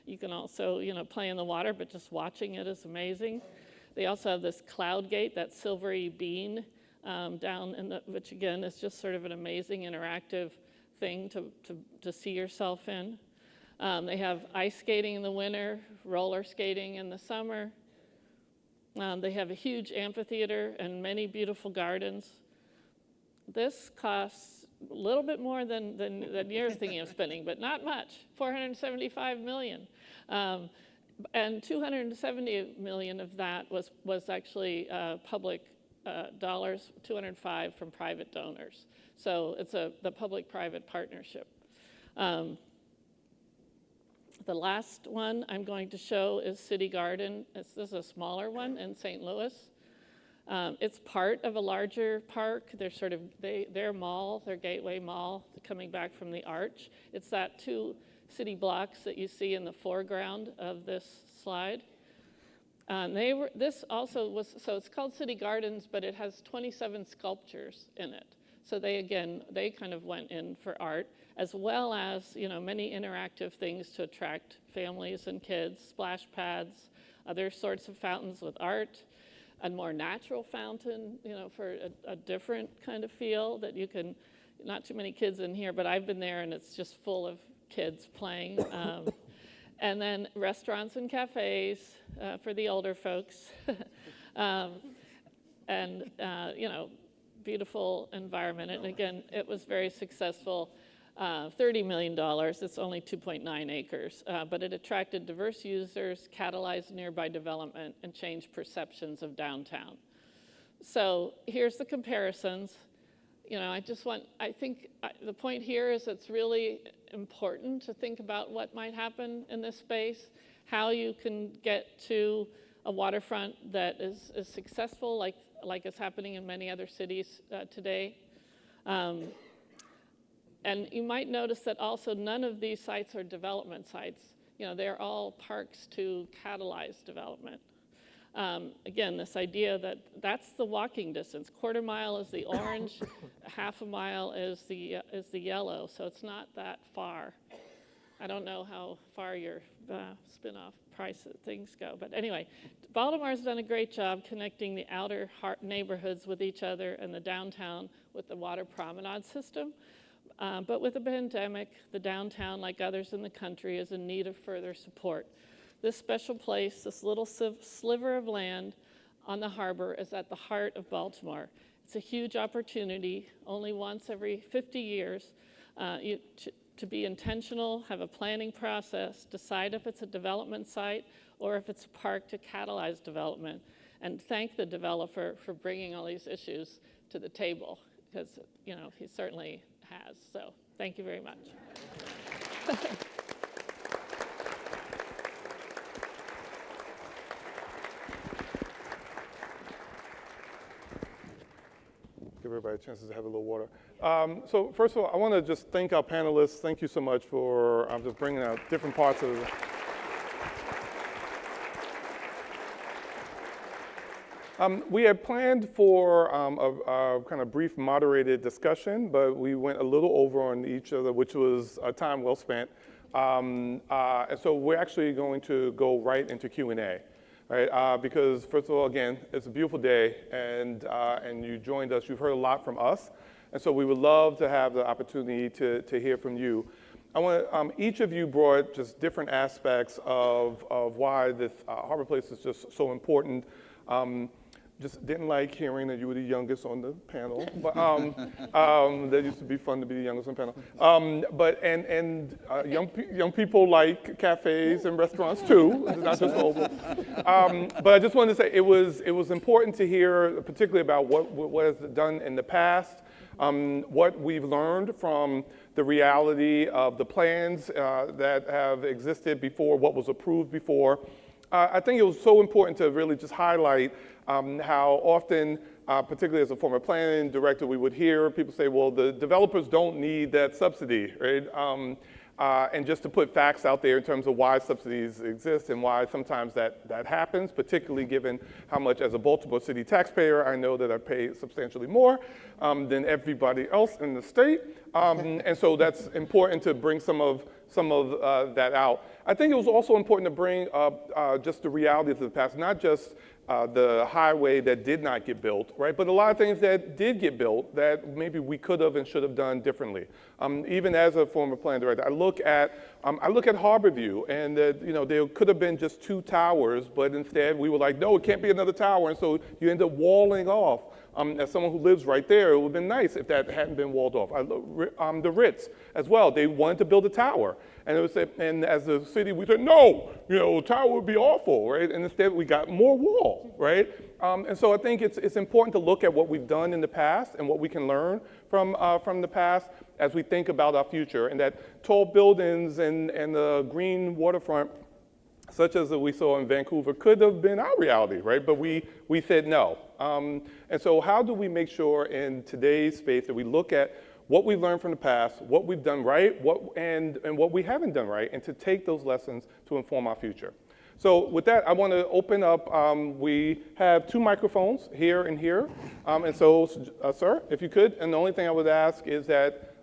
you can also, play in the water, but just watching it is amazing. They also have this cloud gate, that silvery bean down in which again is just sort of an amazing interactive thing to see yourself in. They have ice skating in the winter, roller skating in the summer. They have a huge amphitheater and many beautiful gardens. This costs a little bit more than you're thinking of spending, but not much, $475 million. And $270 million of that was actually public dollars, 205 from private donors. So it's the public-private partnership. The last one I'm going to show is City Garden. This is a smaller one in St. Louis. It's part of a larger park. They're sort of their mall, their gateway mall, coming back from the arch. It's that 2 city blocks that you see in the foreground of this slide. This also was, so it's called City Gardens, but it has 27 sculptures in it. So they kind of went in for art, as well as, many interactive things to attract families and kids, splash pads, other sorts of fountains with art, a more natural fountain, for a different kind of feel that you can, not too many kids in here, but I've been there and it's just full of kids playing. and then restaurants and cafes for the older folks, and beautiful environment. And again, it was very successful. $30 million, it's only 2.9 acres, but it attracted diverse users, catalyzed nearby development, and changed perceptions of downtown. So here's the comparisons. I think the point here is it's really important to think about what might happen in this space, how you can get to a waterfront that is successful, like is happening in many other cities today. And you might notice that also none of these sites are development sites. They're all parks to catalyze development. Again, this idea that that's the walking distance. Quarter mile is the orange, half a mile is the yellow, so it's not that far. I don't know how far your spin-off price things go, but anyway, Baltimore's done a great job connecting the outer neighborhoods with each other and the downtown with the water promenade system. But with the pandemic, the downtown, like others in the country, is in need of further support. This special place, this little sliver of land on the harbor, is at the heart of Baltimore. It's a huge opportunity, only once every 50 years, to be intentional, have a planning process, decide if it's a development site or if it's a park to catalyze development, and thank the developer for bringing all these issues to the table, because he certainly has. So thank you very much. Give everybody a chance to have a little water. So first of all, I want to just thank our panelists. Thank you so much for just bringing out different parts of we had planned for a kind of brief moderated discussion, but we went a little over on each other, which was a time well spent. And so we're actually going to go right into Q&A. Right, because first of all, again, it's a beautiful day, and you joined us. You've heard a lot from us, and so we would love to have the opportunity to hear from you. I want each of you brought just different aspects of why this Harbor Place is just so important. Just didn't like hearing that you were the youngest on the panel, but that used to be fun to be the youngest on the panel. Young people like cafes and restaurants too. It's not just old. But I just wanted to say it was important to hear, particularly about what has done in the past, what we've learned from the reality of the plans that have existed before, what was approved before. I think it was so important to really just highlight how often, particularly as a former planning director, we would hear people say, well, the developers don't need that subsidy, right? And just to put facts out there in terms of why subsidies exist and why sometimes that happens, particularly given how much as a Baltimore City taxpayer, I know that I pay substantially more than everybody else in the state. And so that's important to bring some of that out. I think it was also important to bring up just the realities of the past, not just the highway that did not get built, right? But a lot of things that did get built that maybe we could have and should have done differently. Even as a former planning director, I look at Harborview, and there could have been just 2 towers, but instead we were like, no, it can't be another tower, and so you end up walling off. As someone who lives right there, it would have been nice if that hadn't been walled off. The Ritz as well, they wanted to build a tower. And as a city, we said, no, tower would be awful, right? And instead we got more wall, right? And so I think it's important to look at what we've done in the past and what we can learn from the past as we think about our future. And that tall buildings and the green waterfront, such as we saw in Vancouver, could have been our reality, right? But we said no. And so how do we make sure in today's space that we look at what we've learned from the past, what we've done right, and what we haven't done right, and to take those lessons to inform our future. So with that, I want to open up. We have 2 microphones here and here. And so, sir, if you could, and the only thing I would ask is that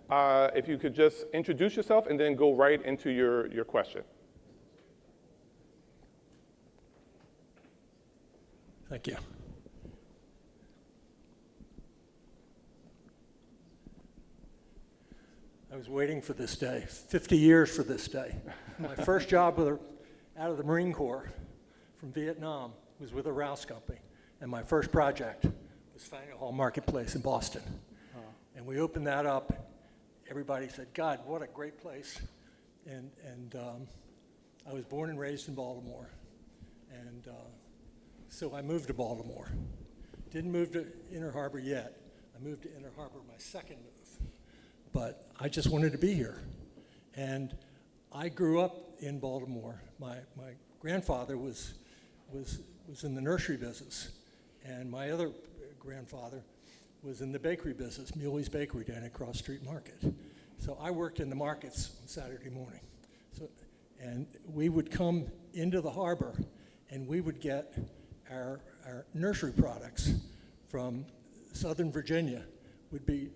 if you could just introduce yourself and then go right into your question. Thank you. I was waiting for this day, 50 years for this day. My first job out of the Marine Corps from Vietnam was with a Rouse company. And my first project was Faneuil Hall Marketplace in Boston. And we opened that up. Everybody said, God, what a great place. And I was born and raised in Baltimore. And so I moved to Baltimore. Didn't move to Inner Harbor yet. I moved to Inner Harbor my second move. But I just wanted to be here. And I grew up in Baltimore. My grandfather was in the nursery business. And my other grandfather was in the bakery business, Muley's Bakery down at Cross Street Market. So I worked in the markets on Saturday morning. And we would come into the harbor and we would get our nursery products from Southern Virginia would be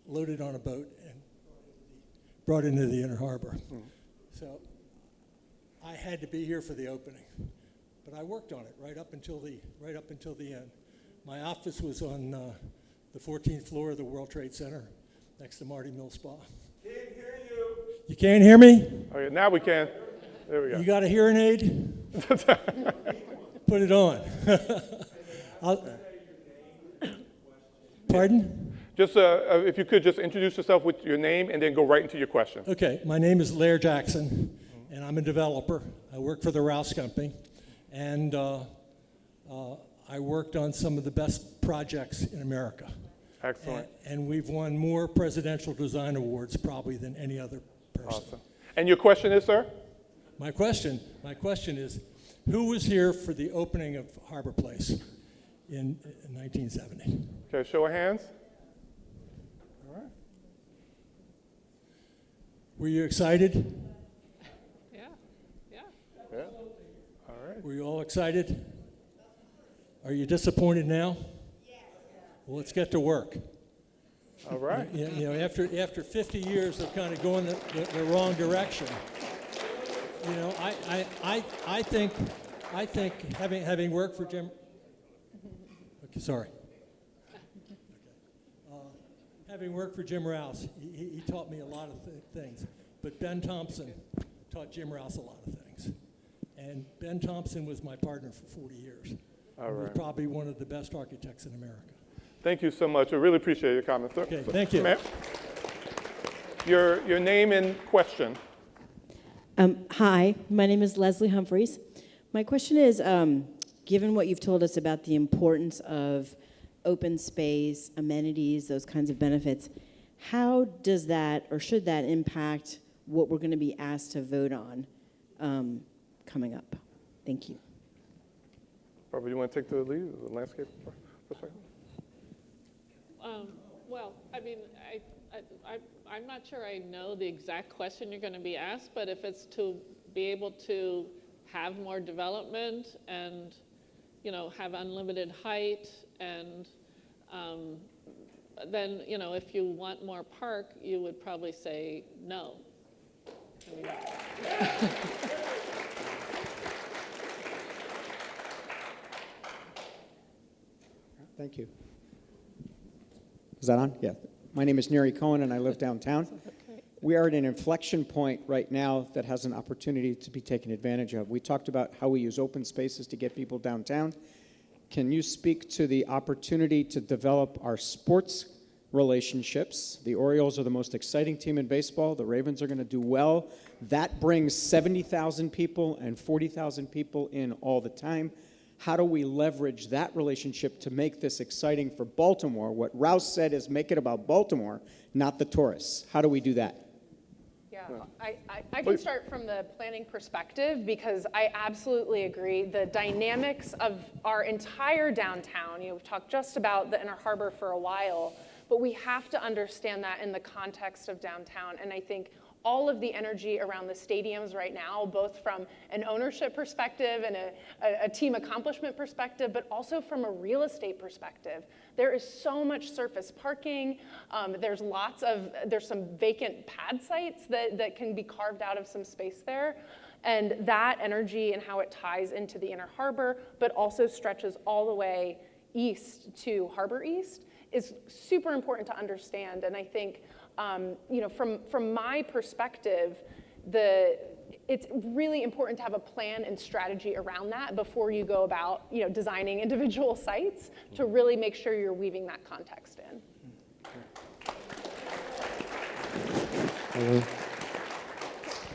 loaded on a boat and brought into the Inner Harbor. So I had to be here for the opening, but I worked on it right up until the end. My office was on the 14th floor of the World Trade Center, next to Marty Mill Spa. Can't hear you. You can't hear me? Okay, now we can. There we go. You got a hearing aid? Put it on. Pardon? Just if you could just introduce yourself with your name and then go right into your question. Okay, my name is Lair Jackson, and I'm a developer. I work for the Rouse Company, and I worked on some of the best projects in America. Excellent. And we've won more presidential design awards probably than any other person. Awesome. And your question is, sir? My question is, who was here for the opening of Harbor Place in 1970? Okay, show of hands. All right. Were you excited? Yeah, yeah. Yeah. All right. Were you all excited? Are you disappointed now? Yes. Well, let's get to work. All right. You know, after 50 years of kind of going the wrong direction, you know, I think having worked for Jim. Okay, sorry. Having worked for Jim Rouse, he taught me a lot of things. But Ben Thompson taught Jim Rouse a lot of things. And Ben Thompson was my partner for 40 years. All right. He was probably one of the best architects in America. Thank you so much. I really appreciate your comments, sir. Okay, thank you. Ma'am, your name and question. Hi, my name is Leslie Humphreys. My question is, given what you've told us about the importance of open space, amenities, those kinds of benefits, how does that or should that impact what we're going to be asked to vote on coming up? Thank you. Barbara, you want to take the lead, the landscape for a second? Well, I mean, I'm not sure I know the exact question you're going to be asked, but if it's to be able to have more development and, you know, have unlimited height and then, you know, if you want more park, you would probably say no. I mean, Thank you. Is that on? Yeah. My name is Neri Cohen, and I live downtown. We are at an inflection point right now that has an opportunity to be taken advantage of. We talked about how we use open spaces to get people downtown. Can you speak to the opportunity to develop our sports relationships? The Orioles are the most exciting team in baseball. The Ravens are going to do well. That brings 70,000 people and 40,000 people in all the time. How do we leverage that relationship to make this exciting for Baltimore? What Rouse said is make it about Baltimore, not the tourists. How do we do that? Yeah, I can start from the planning perspective because I absolutely agree. The dynamics of our entire downtown, you know, we've talked just about the Inner Harbor for a while, but we have to understand that in the context of downtown. And I think all of the energy around the stadiums right now, both from an ownership perspective and a team accomplishment perspective, but also from a real estate perspective. There is so much surface parking. There's some vacant pad sites that can be carved out of some space there. And that energy and how it ties into the Inner Harbor, but also stretches all the way east to Harbor East, is super important to understand. And I think, from my perspective, it's really important to have a plan and strategy around that before you go about, designing individual sites to really make sure you're weaving that context in.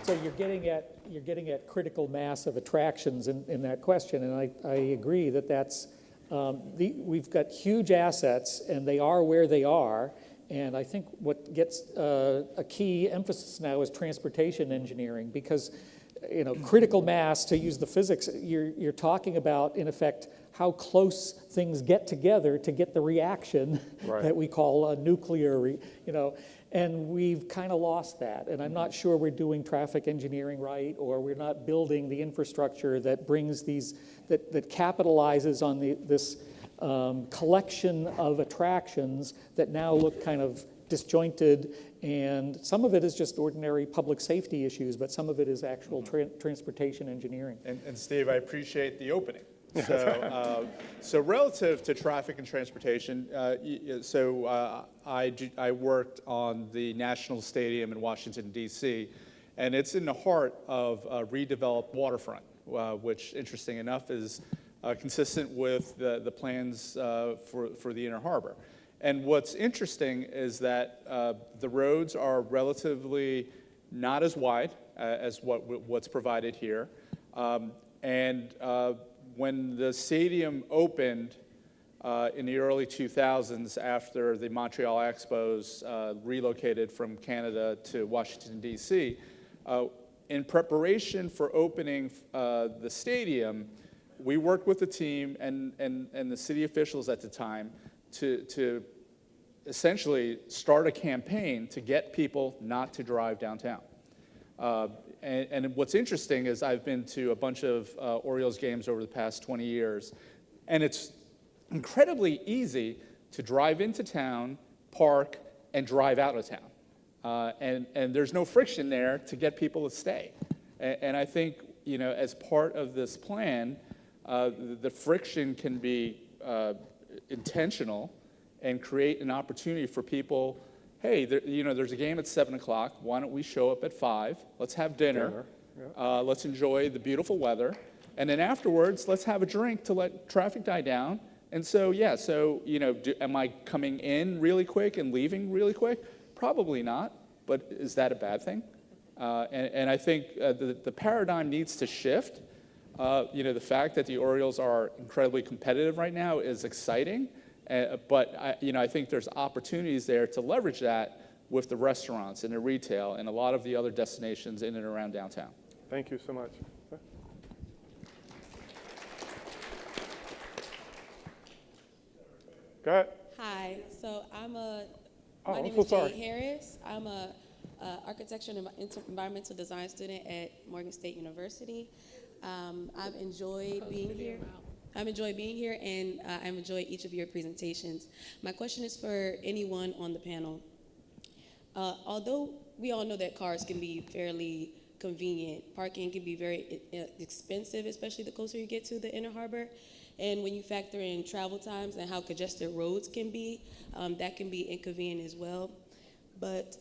So you're getting at critical mass of attractions in that question, and I agree that's we've got huge assets, and they are where they are. And I think what gets a key emphasis now is transportation engineering, because critical mass, to use the physics, you're talking about, in effect, how close things get together to get the reaction that we call a nuclear, and we've kind of lost that. And I'm not sure we're doing traffic engineering right, or we're not building the infrastructure that brings that capitalizes on this collection of attractions that now look kind of disjointed, and some of it is just ordinary public safety issues, but some of it is actual transportation engineering. And Steve, I appreciate the opening. So relative to traffic and transportation, I worked on the National Stadium in Washington, D.C., and it's in the heart of a redeveloped waterfront, which, interesting enough, is consistent with the plans for the Inner Harbor. And what's interesting is that the roads are relatively not as wide as what's provided here. When the stadium opened in the early 2000s, after the Montreal Expos relocated from Canada to Washington, D.C., in preparation for opening the stadium, we worked with the team and the city officials at the time to essentially start a campaign to get people not to drive downtown. And what's interesting is I've been to a bunch of Orioles games over the past 20 years, and it's incredibly easy to drive into town, park, and drive out of town. And there's no friction there to get people to stay. And I think, as part of this plan, the friction can be intentional and create an opportunity for people. Hey, there's a game at 7 o'clock. Why don't we show up at 5? Let's have dinner. Let's enjoy the beautiful weather. And then afterwards, let's have a drink to let traffic die down. And so, am I coming in really quick and leaving really quick? Probably not. But is that a bad thing? And I think the paradigm needs to shift. The fact that the Orioles are incredibly competitive right now is exciting. But I think there's opportunities there to leverage that with the restaurants and the retail and a lot of the other destinations in and around downtown. Thank you so much. Go ahead. Hi, so My name is sorry. Jade Harris. I'm a architecture and environmental design student at Morgan State University. I've enjoyed being here. I've enjoyed being here, and I've enjoyed each of your presentations. My question is for anyone on the panel. Although we all know that cars can be fairly convenient, parking can be very expensive, especially the closer you get to the Inner Harbor. And when you factor in travel times and how congested roads can be, that can be inconvenient as well. But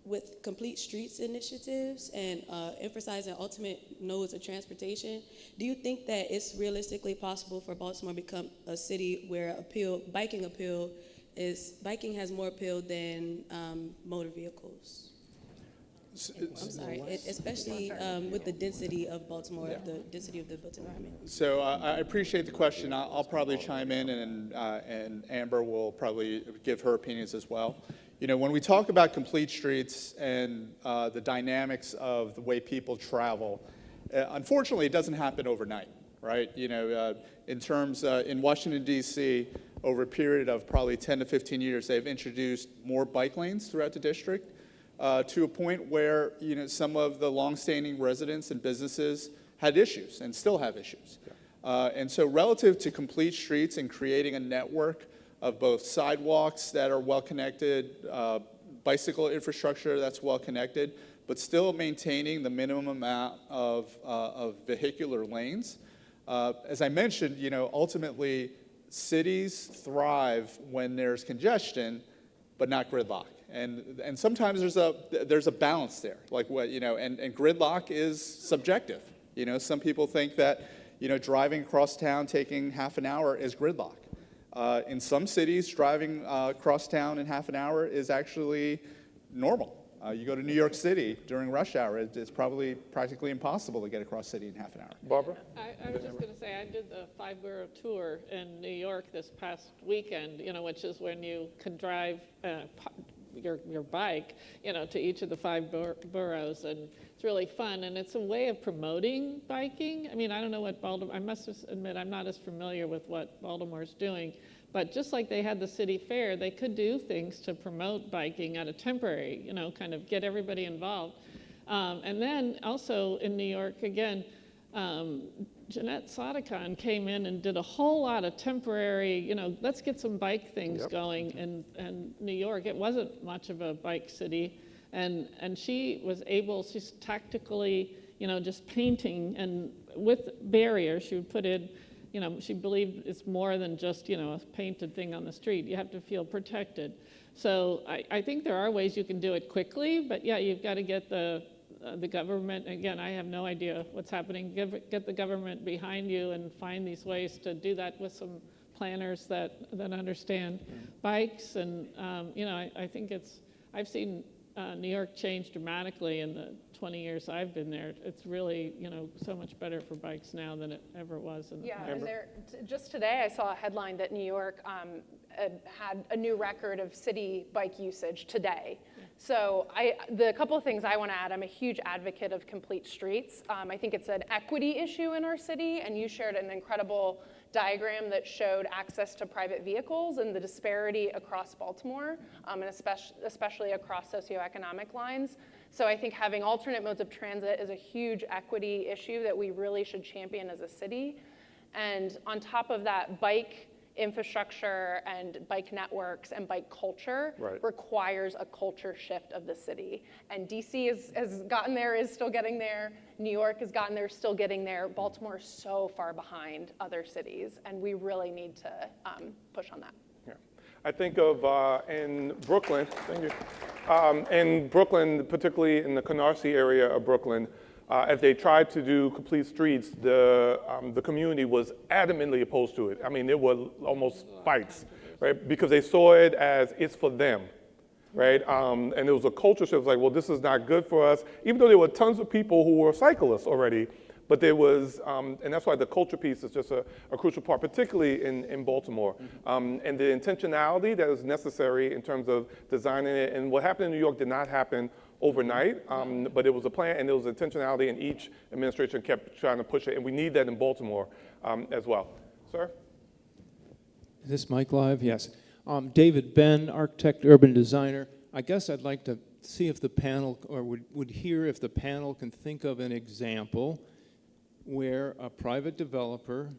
with complete streets initiatives and emphasizing ultimate nodes of transportation, do you think that it's realistically possible for Baltimore to become a city where biking has more appeal than motor vehicles? I'm sorry, especially with the density of Baltimore, the density of the built environment. So I appreciate the question. I'll probably chime in, and Amber will probably give her opinions as well. When we talk about complete streets and the dynamics of the way people travel, unfortunately, it doesn't happen overnight, right? In Washington, D.C., over a period of probably 10 to 15 years, they've introduced more bike lanes throughout the district to a point where, some of the longstanding residents and businesses had issues and still have issues. And so relative to complete streets and creating a network of both sidewalks that are well-connected, bicycle infrastructure that's well-connected, but still maintaining the minimum amount of vehicular lanes. As I mentioned, ultimately, cities thrive when there's congestion, but not gridlock. And sometimes there's a balance there, like what, and gridlock is subjective. Some people think that, driving across town taking half an hour is gridlock. In some cities, driving across town in half an hour is actually normal. You go to New York City during rush hour, it's probably practically impossible to get across city in half an hour. Barbara? I was just going to say, I did the 5-borough tour in New York this past weekend, which is when you can drive your bike, to each of the 5 boroughs, and it's really fun, and it's a way of promoting biking. I mean, I don't know what Baltimore, I must admit I'm not as familiar with what Baltimore's doing, but just like they had the city fair, they could do things to promote biking at a temporary, kind of get everybody involved. And then also in New York, again, Jeanette Sadekhan came in and did a whole lot of temporary, let's get some bike things going in New York. It wasn't much of a bike city. And she was able, she's tactically, just painting, and with barriers, she would put in, she believed it's more than just, a painted thing on the street. You have to feel protected. So I think there are ways you can do it quickly, but yeah, you've got to get the government, again, I have no idea what's happening, get the government behind you and find these ways to do that with some planners that understand bikes. And, I think I've seen New York change dramatically in the 20 years I've been there. It's really, so much better for bikes now than it ever was. And just today I saw a headline that New York had a new record of city bike usage today. So the couple of things I want to add, I'm a huge advocate of complete streets. I think it's an equity issue in our city, and you shared an incredible diagram that showed access to private vehicles and the disparity across Baltimore, and especially across socioeconomic lines. So I think having alternate modes of transit is a huge equity issue that we really should champion as a city. And on top of that, bike infrastructure and bike networks and bike culture requires a culture shift of the city. And DC has gotten there, is still getting there. New York has gotten there, still getting there. Baltimore is so far behind other cities, and we really need to push on that. Yeah. I think of in Brooklyn, thank you. In Brooklyn, particularly in the Canarsie area of Brooklyn, as they tried to do complete streets, the community was adamantly opposed to it. I mean, there were almost fights, right? Because they saw it as it's for them, right? And there was a culture shift, like, well, this is not good for us, even though there were tons of people who were cyclists already. But there was, and that's why the culture piece is just a crucial part, particularly in Baltimore. And the intentionality that is necessary in terms of designing it. And what happened in New York did not happen overnight, but it was a plan, and there was intentionality, and each administration kept trying to push it. And we need that in Baltimore as well. Sir? Is this mic live? Yes. David Ben, architect, urban designer. I guess I'd like to see if the panel, or would hear if the panel can think of an example where a private developer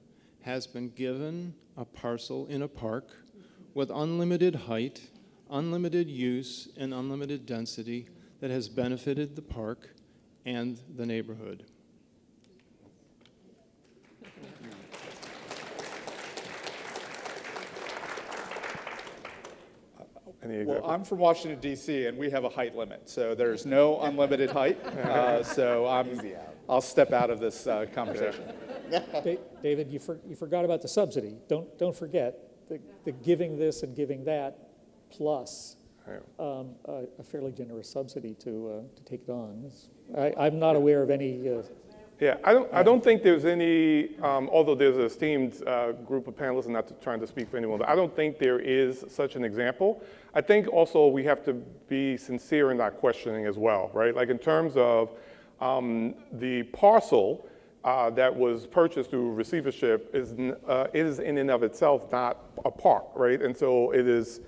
has been given a parcel in a park with unlimited height, unlimited use, and unlimited density that has benefited the park and the neighborhood. Well, I'm from Washington, D.C., and we have a height limit, so there's no unlimited height. So I'll step out of this conversation. David, you forgot about the subsidy. Don't forget the giving this and giving that plus a fairly generous subsidy to take it on. I'm not aware of any. Yeah, I don't think there's any, although there's an esteemed group of panelists, and not trying to speak for anyone, but I don't think there is such an example. I think also we have to be sincere in our questioning as well, right? Like in terms of the parcel that was purchased through receivership is in and of itself not a park, right? And so it is,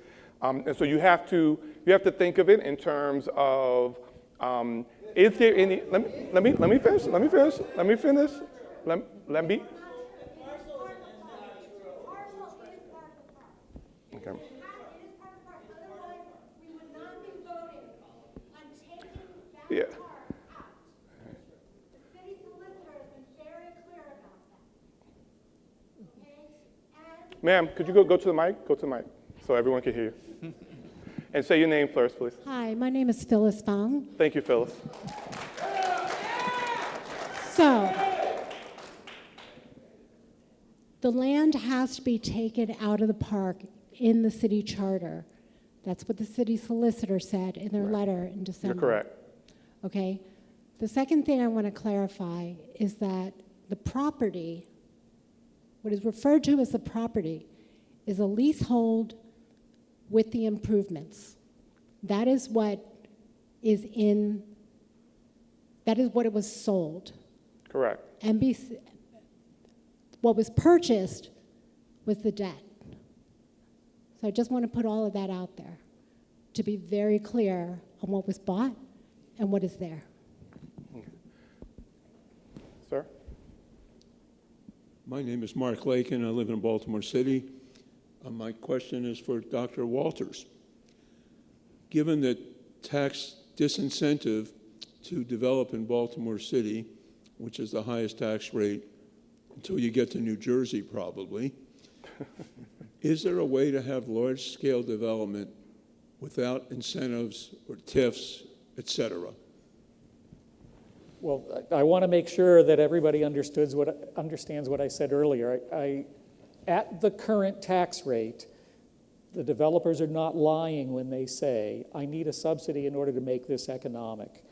and so you have to think of it in terms of, is there any, let me finish. Okay. Yeah. The city solicitor has been very clear about that. Okay? And Ma'am, could you go to the mic? Go to the mic so everyone can hear you. And say your name first, please. Hi, my name is Phyllis Fong. Thank you, Phyllis. So, the land has to be taken out of the park in the city charter. That's what the city solicitor said in their letter in December. You're correct. Okay. The second thing I want to clarify is that the property, what is referred to as the property, is a leasehold with the improvements. That is what is in, that is what it was sold. Correct. NBC, what was purchased was the debt. So I just want to put all of that out there to be very clear on what was bought and what is there. Sir? My name is Mark Lake, and I live in Baltimore City. My question is for Dr. Walters. Given the tax disincentive to develop in Baltimore City, which is the highest tax rate until you get to New Jersey probably, is there a way to have large-scale development without incentives or TIFs, et cetera? Well, I want to make sure that everybody understands what I said earlier. At the current tax rate, the developers are not lying when they say, I need a subsidy in order to make this economic.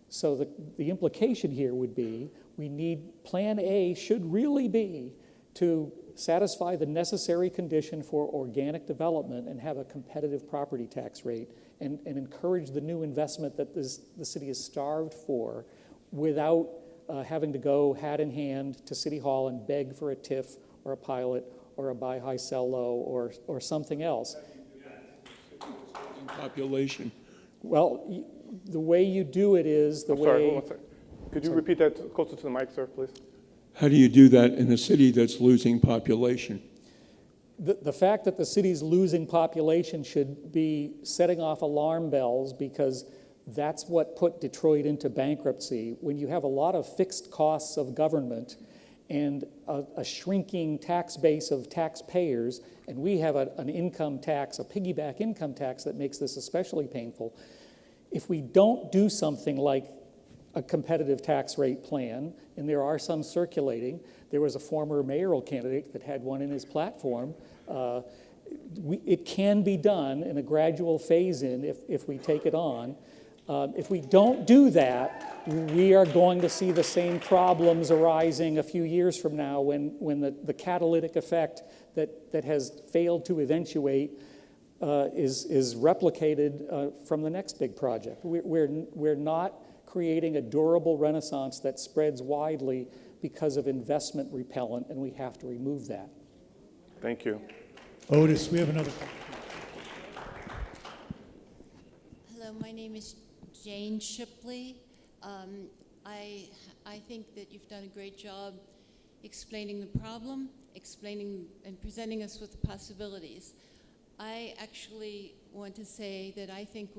So the implication here would be, we need, Plan A should really be to satisfy the necessary condition for organic development and have a competitive property tax rate and encourage the new investment that the city is starved for without having to go hat in hand to City Hall and beg for a TIF or a pilot or a buy high, sell low or something else. Population. Well, the way you do it is the way... Sorry, hold on a second. Could you repeat that closer to the mic, sir, please? How do you do that in a city that's losing population? The fact that the city's losing population should be setting off alarm bells because that's what put Detroit into bankruptcy. When you have a lot of fixed costs of government and a shrinking tax base of taxpayers, and we have an income tax, a piggyback income tax that makes this especially painful. If we don't do something like a competitive tax rate plan, and there are some circulating, there was a former mayoral candidate that had one in his platform. It can be done in a gradual phase-in if we take it on. If we don't do that, we are going to see the same problems arising a few years from now when the catalytic effect that has failed to eventuate is replicated from the next big project. We're not creating a durable renaissance that spreads widely because of investment repellent, and we have to remove that. Thank you. Otis, we have another. Hello, my name is Jane Shipley. I think that you've done a great job explaining the problem, explaining and presenting us with the possibilities. I actually want to say that I think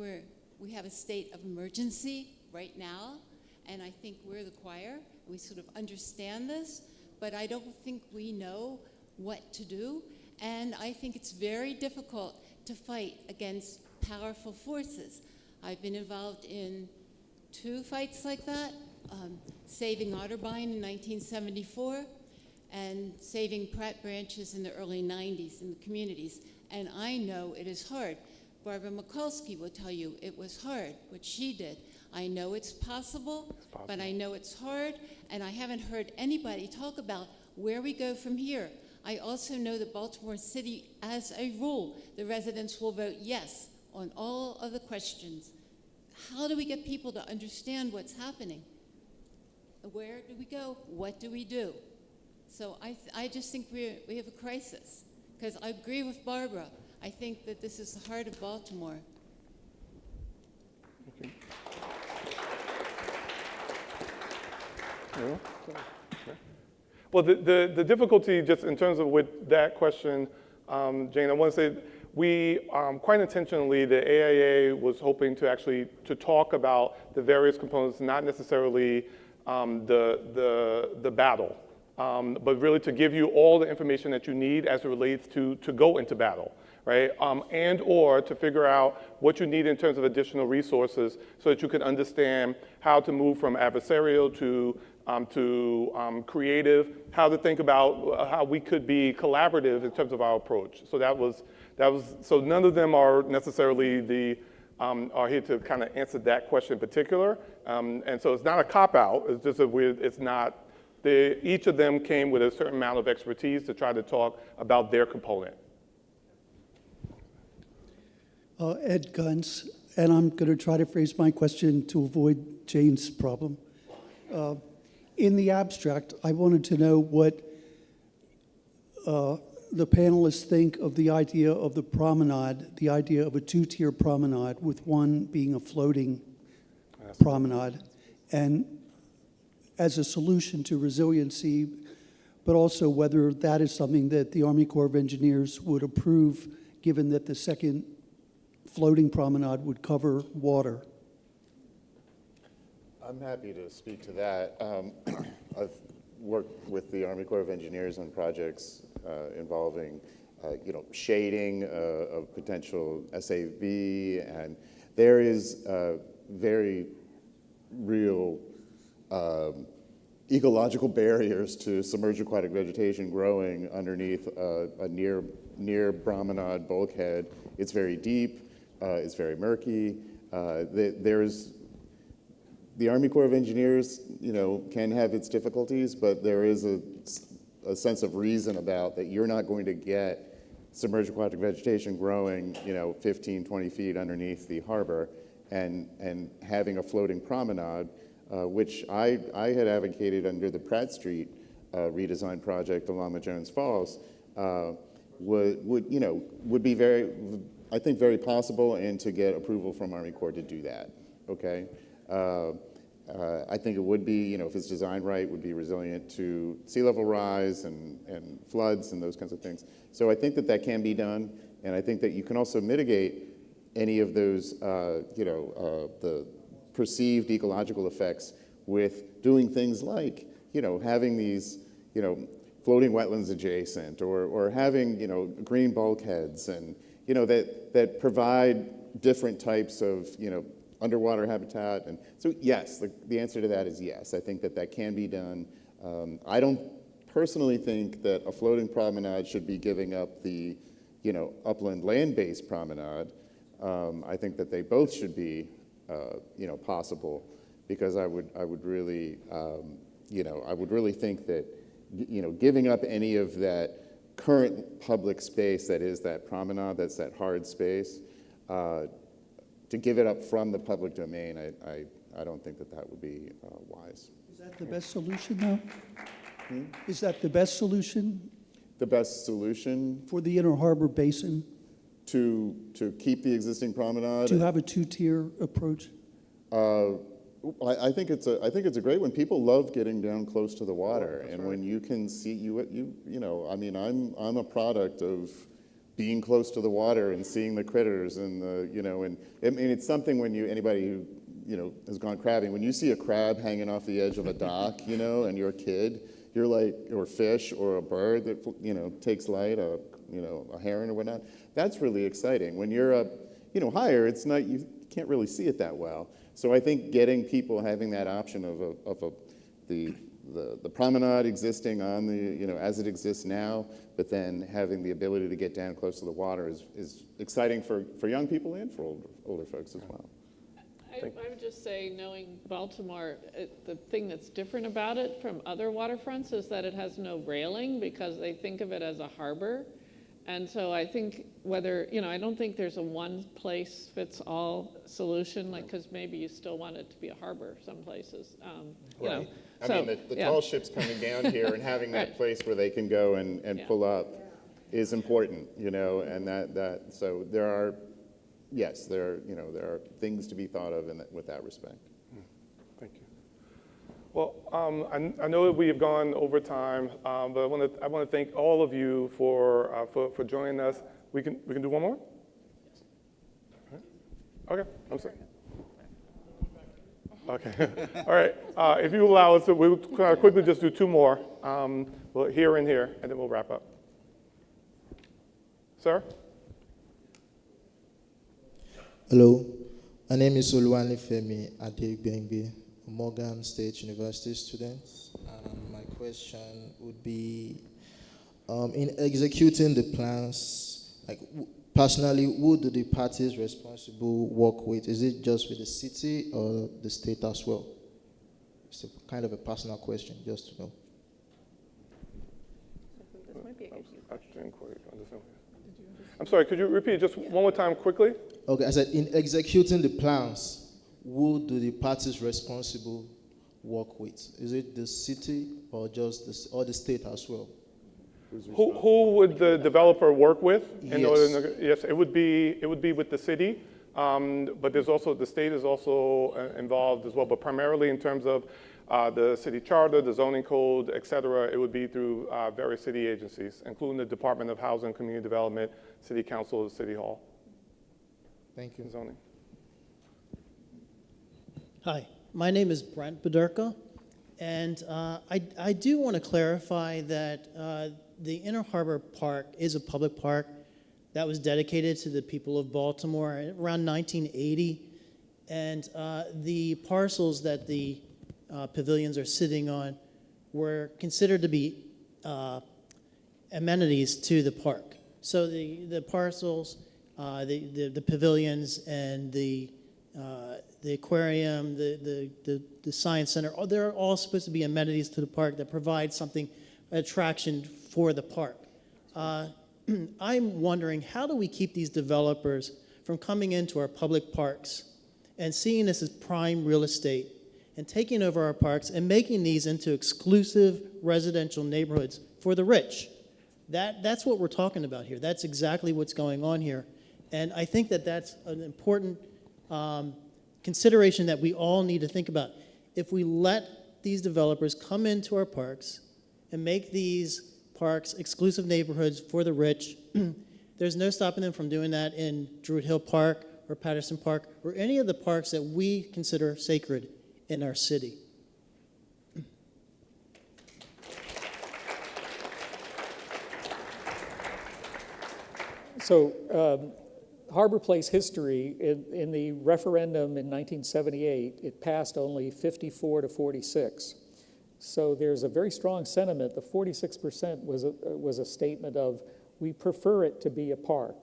we have a state of emergency right now, and I think we're the choir. We sort of understand this, but I don't think we know what to do, and I think it's very difficult to fight against powerful forces. I've been involved in 2 fights like that, saving Otterbein in 1974 and saving Pratt branches in the early 90s in the communities. And I know it is hard. Barbara Mikulski will tell you it was hard, what she did. I know it's possible, but I know it's hard, and I haven't heard anybody talk about where we go from here. I also know that Baltimore City, as a rule, the residents will vote yes on all of the questions. How do we get people to understand what's happening? Where do we go? What do we do? So I just think we have a crisis, because I agree with Barbara. I think that this is the heart of Baltimore. Okay. Well, the difficulty just in terms of with that question, Jane, I want to say we quite intentionally, the AIA was hoping to actually talk about the various components, not necessarily the battle. but really to give you all the information that you need as it relates to go into battle, right? And or to figure out what you need in terms of additional resources so that you can understand how to move from adversarial to creative, how to think about how we could be collaborative in terms of our approach. So so none of them are necessarily are here to kind of answer that question in particular. And so it's not a cop-out, it's just it's not, each of them came with a certain amount of expertise to try to talk about their component. Ed Gunz, and I'm going to try to phrase my question to avoid Jane's problem. In the abstract, I wanted to know what the panelists think of the idea of the promenade, the idea of a two-tier promenade with one being a floating promenade, and as a solution to resiliency, but also whether that is something that the Army Corps of Engineers would approve, given that the second floating promenade would cover water. I'm happy to speak to that. I've worked with the Army Corps of Engineers on projects involving shading of potential SAV, and there is very real ecological barriers to submerged aquatic vegetation growing underneath a near promenade bulkhead. It's very deep, it's very murky. The Army Corps of Engineers, can have its difficulties, but there is a sense of reason about that you're not going to get submerged aquatic vegetation growing, 15, 20 feet underneath the harbor, and having a floating promenade, which I had advocated under the Pratt Street redesign project along the Jones Falls, would be very, I think, very possible, and to get approval from Army Corps to do that. Okay. I think it would be, if it's designed right, would be resilient to sea level rise and floods and those kinds of things. So I think that can be done, and I think that you can also mitigate any of those, the perceived ecological effects with doing things like, having these, floating wetlands adjacent, or having, green bulkheads, and, that provide different types of, underwater habitat. And so yes, the answer to that is yes. I think that can be done. I don't personally think that a floating promenade should be giving up the, upland land-based promenade. I think that they both should be, possible, because I would really, I would really think that, giving up any of that current public space that is that promenade, that's that hard space, to give it up from the public domain, I don't think that would be wise. Is that the best solution, though? Is that the best solution? The best solution? For the Inner Harbor Basin? To keep the existing promenade? To have a two-tier approach? I think it's a great one. People love getting down close to the water, and when you can see I mean, I'm a product of being close to the water and seeing the critters, and and I mean, it's something when anybody who has gone crabbing, when you see a crab hanging off the edge of a dock, and you're a kid, you're like, or fish or a bird that takes light, a heron or whatnot. That's really exciting. When you're up, higher, it's not, you can't really see it that well. So I think getting people having that option of the promenade existing on the, as it exists now, but then having the ability to get down close to the water is exciting for young people and for older folks as well. I would just say, knowing Baltimore, the thing that's different about it from other waterfronts is that it has no railing, because they think of it as a harbor. And so I think I don't think there's a one place fits all solution, because maybe you still want it to be a harbor some places. Right. I mean, the tall ships coming down here and having that place where they can go and pull up is important, and so there are things to be thought of with that respect. Thank you. Well, I know that we have gone over time, but I want to thank all of you for joining us. We can do one more? Okay, I'm sorry. Okay. All right. If you allow us, we'll quickly just do two more. Well, here and here, and then we'll wrap up. Sir? Hello. My name is Oluwani Femi Adegbengbe, Morgan State University student. My question would be, in executing the plans, like personally, who do the parties responsible work with? Is it just with the city or the state as well? It's a kind of a personal question, just to know. This might be a good question. I'm sorry, could you repeat it just one more time quickly? Okay, I said in executing the plans, who do the parties responsible work with? Is it the city or just the state as well? Who would the developer work with? Yes. Yes, it would be with the city, but there's also the state is also involved as well. But primarily in terms of the city charter, the zoning code, et cetera, it would be through various city agencies, including the Department of Housing and Community Development, City Council, City Hall. Thank you. Zoning. Hi, my name is Brent Bederka, and I do want to clarify that the Inner Harbor Park is a public park that was dedicated to the people of Baltimore around 1980, and the parcels that the pavilions are sitting on were considered to be amenities to the park. So the parcels, the pavilions, and the aquarium, the science center, they're all supposed to be amenities to the park that provide something, attraction for the park. I'm wondering, how do we keep these developers from coming into our public parks and seeing this as prime real estate and taking over our parks and making these into exclusive residential neighborhoods for the rich? That's what we're talking about here. That's exactly what's going on here. And I think that that's an important consideration that we all need to think about. If we let these developers come into our parks and make these parks exclusive neighborhoods for the rich, there's no stopping them from doing that in Druid Hill Park or Patterson Park or any of the parks that we consider sacred in our city. So Harbor Place history, in the referendum in 1978, it passed only 54 to 46. So there's a very strong sentiment. The 46% was a statement of, we prefer it to be a park.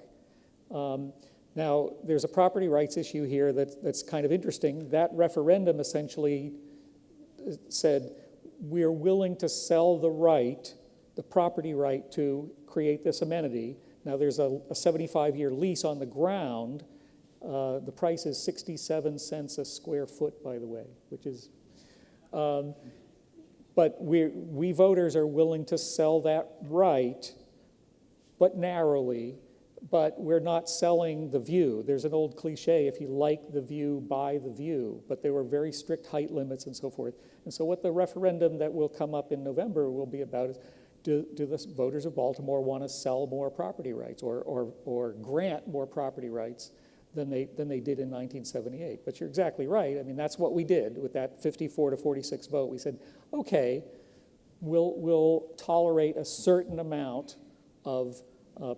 Now, there's a property rights issue here that's kind of interesting. That referendum essentially said, we're willing to sell the property right to create this amenity. Now, there's a 75-year lease on the ground. The price is 67 cents a square foot, by the way, which is, but we voters are willing to sell that right, but narrowly, but we're not selling the view. There's an old cliche, if you like the view, buy the view, but there were very strict height limits and so forth. And so what the referendum that will come up in November will be about is, do the voters of Baltimore want to sell more property rights or grant more property rights than they did in 1978? But you're exactly right. I mean, that's what we did with that 54 to 46 vote. We said, okay, we'll tolerate a certain amount of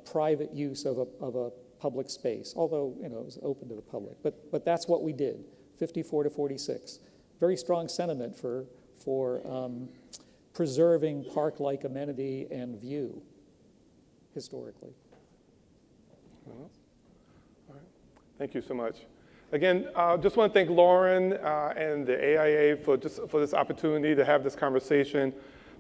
private use of a public space, although it was open to the public. But that's what we did, 54 to 46. Very strong sentiment for preserving park-like amenity and view historically. All right. Thank you so much. Again, just want to thank Lauren and the AIA for this opportunity to have this conversation,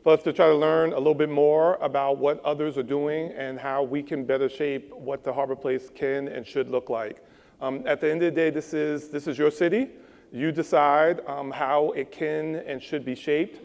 for us to try to learn a little bit more about what others are doing and how we can better shape what the Harbor Place can and should look like. At the end of the day, this is your city. You decide how it can and should be shaped.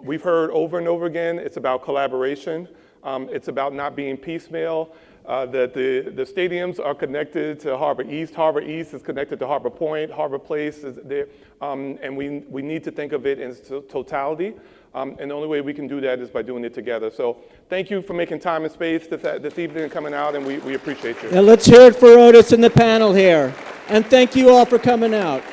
We've heard over and over again, it's about collaboration. It's about not being piecemeal. That the stadiums are connected to Harbor East. Harbor East is connected to Harbor Point. Harbor Place is there. And we need to think of it in totality. And the only way we can do that is by doing it together. So thank you for making time and space this evening and coming out, and we appreciate you. And let's hear it for Otis and the panel here. And thank you all for coming out.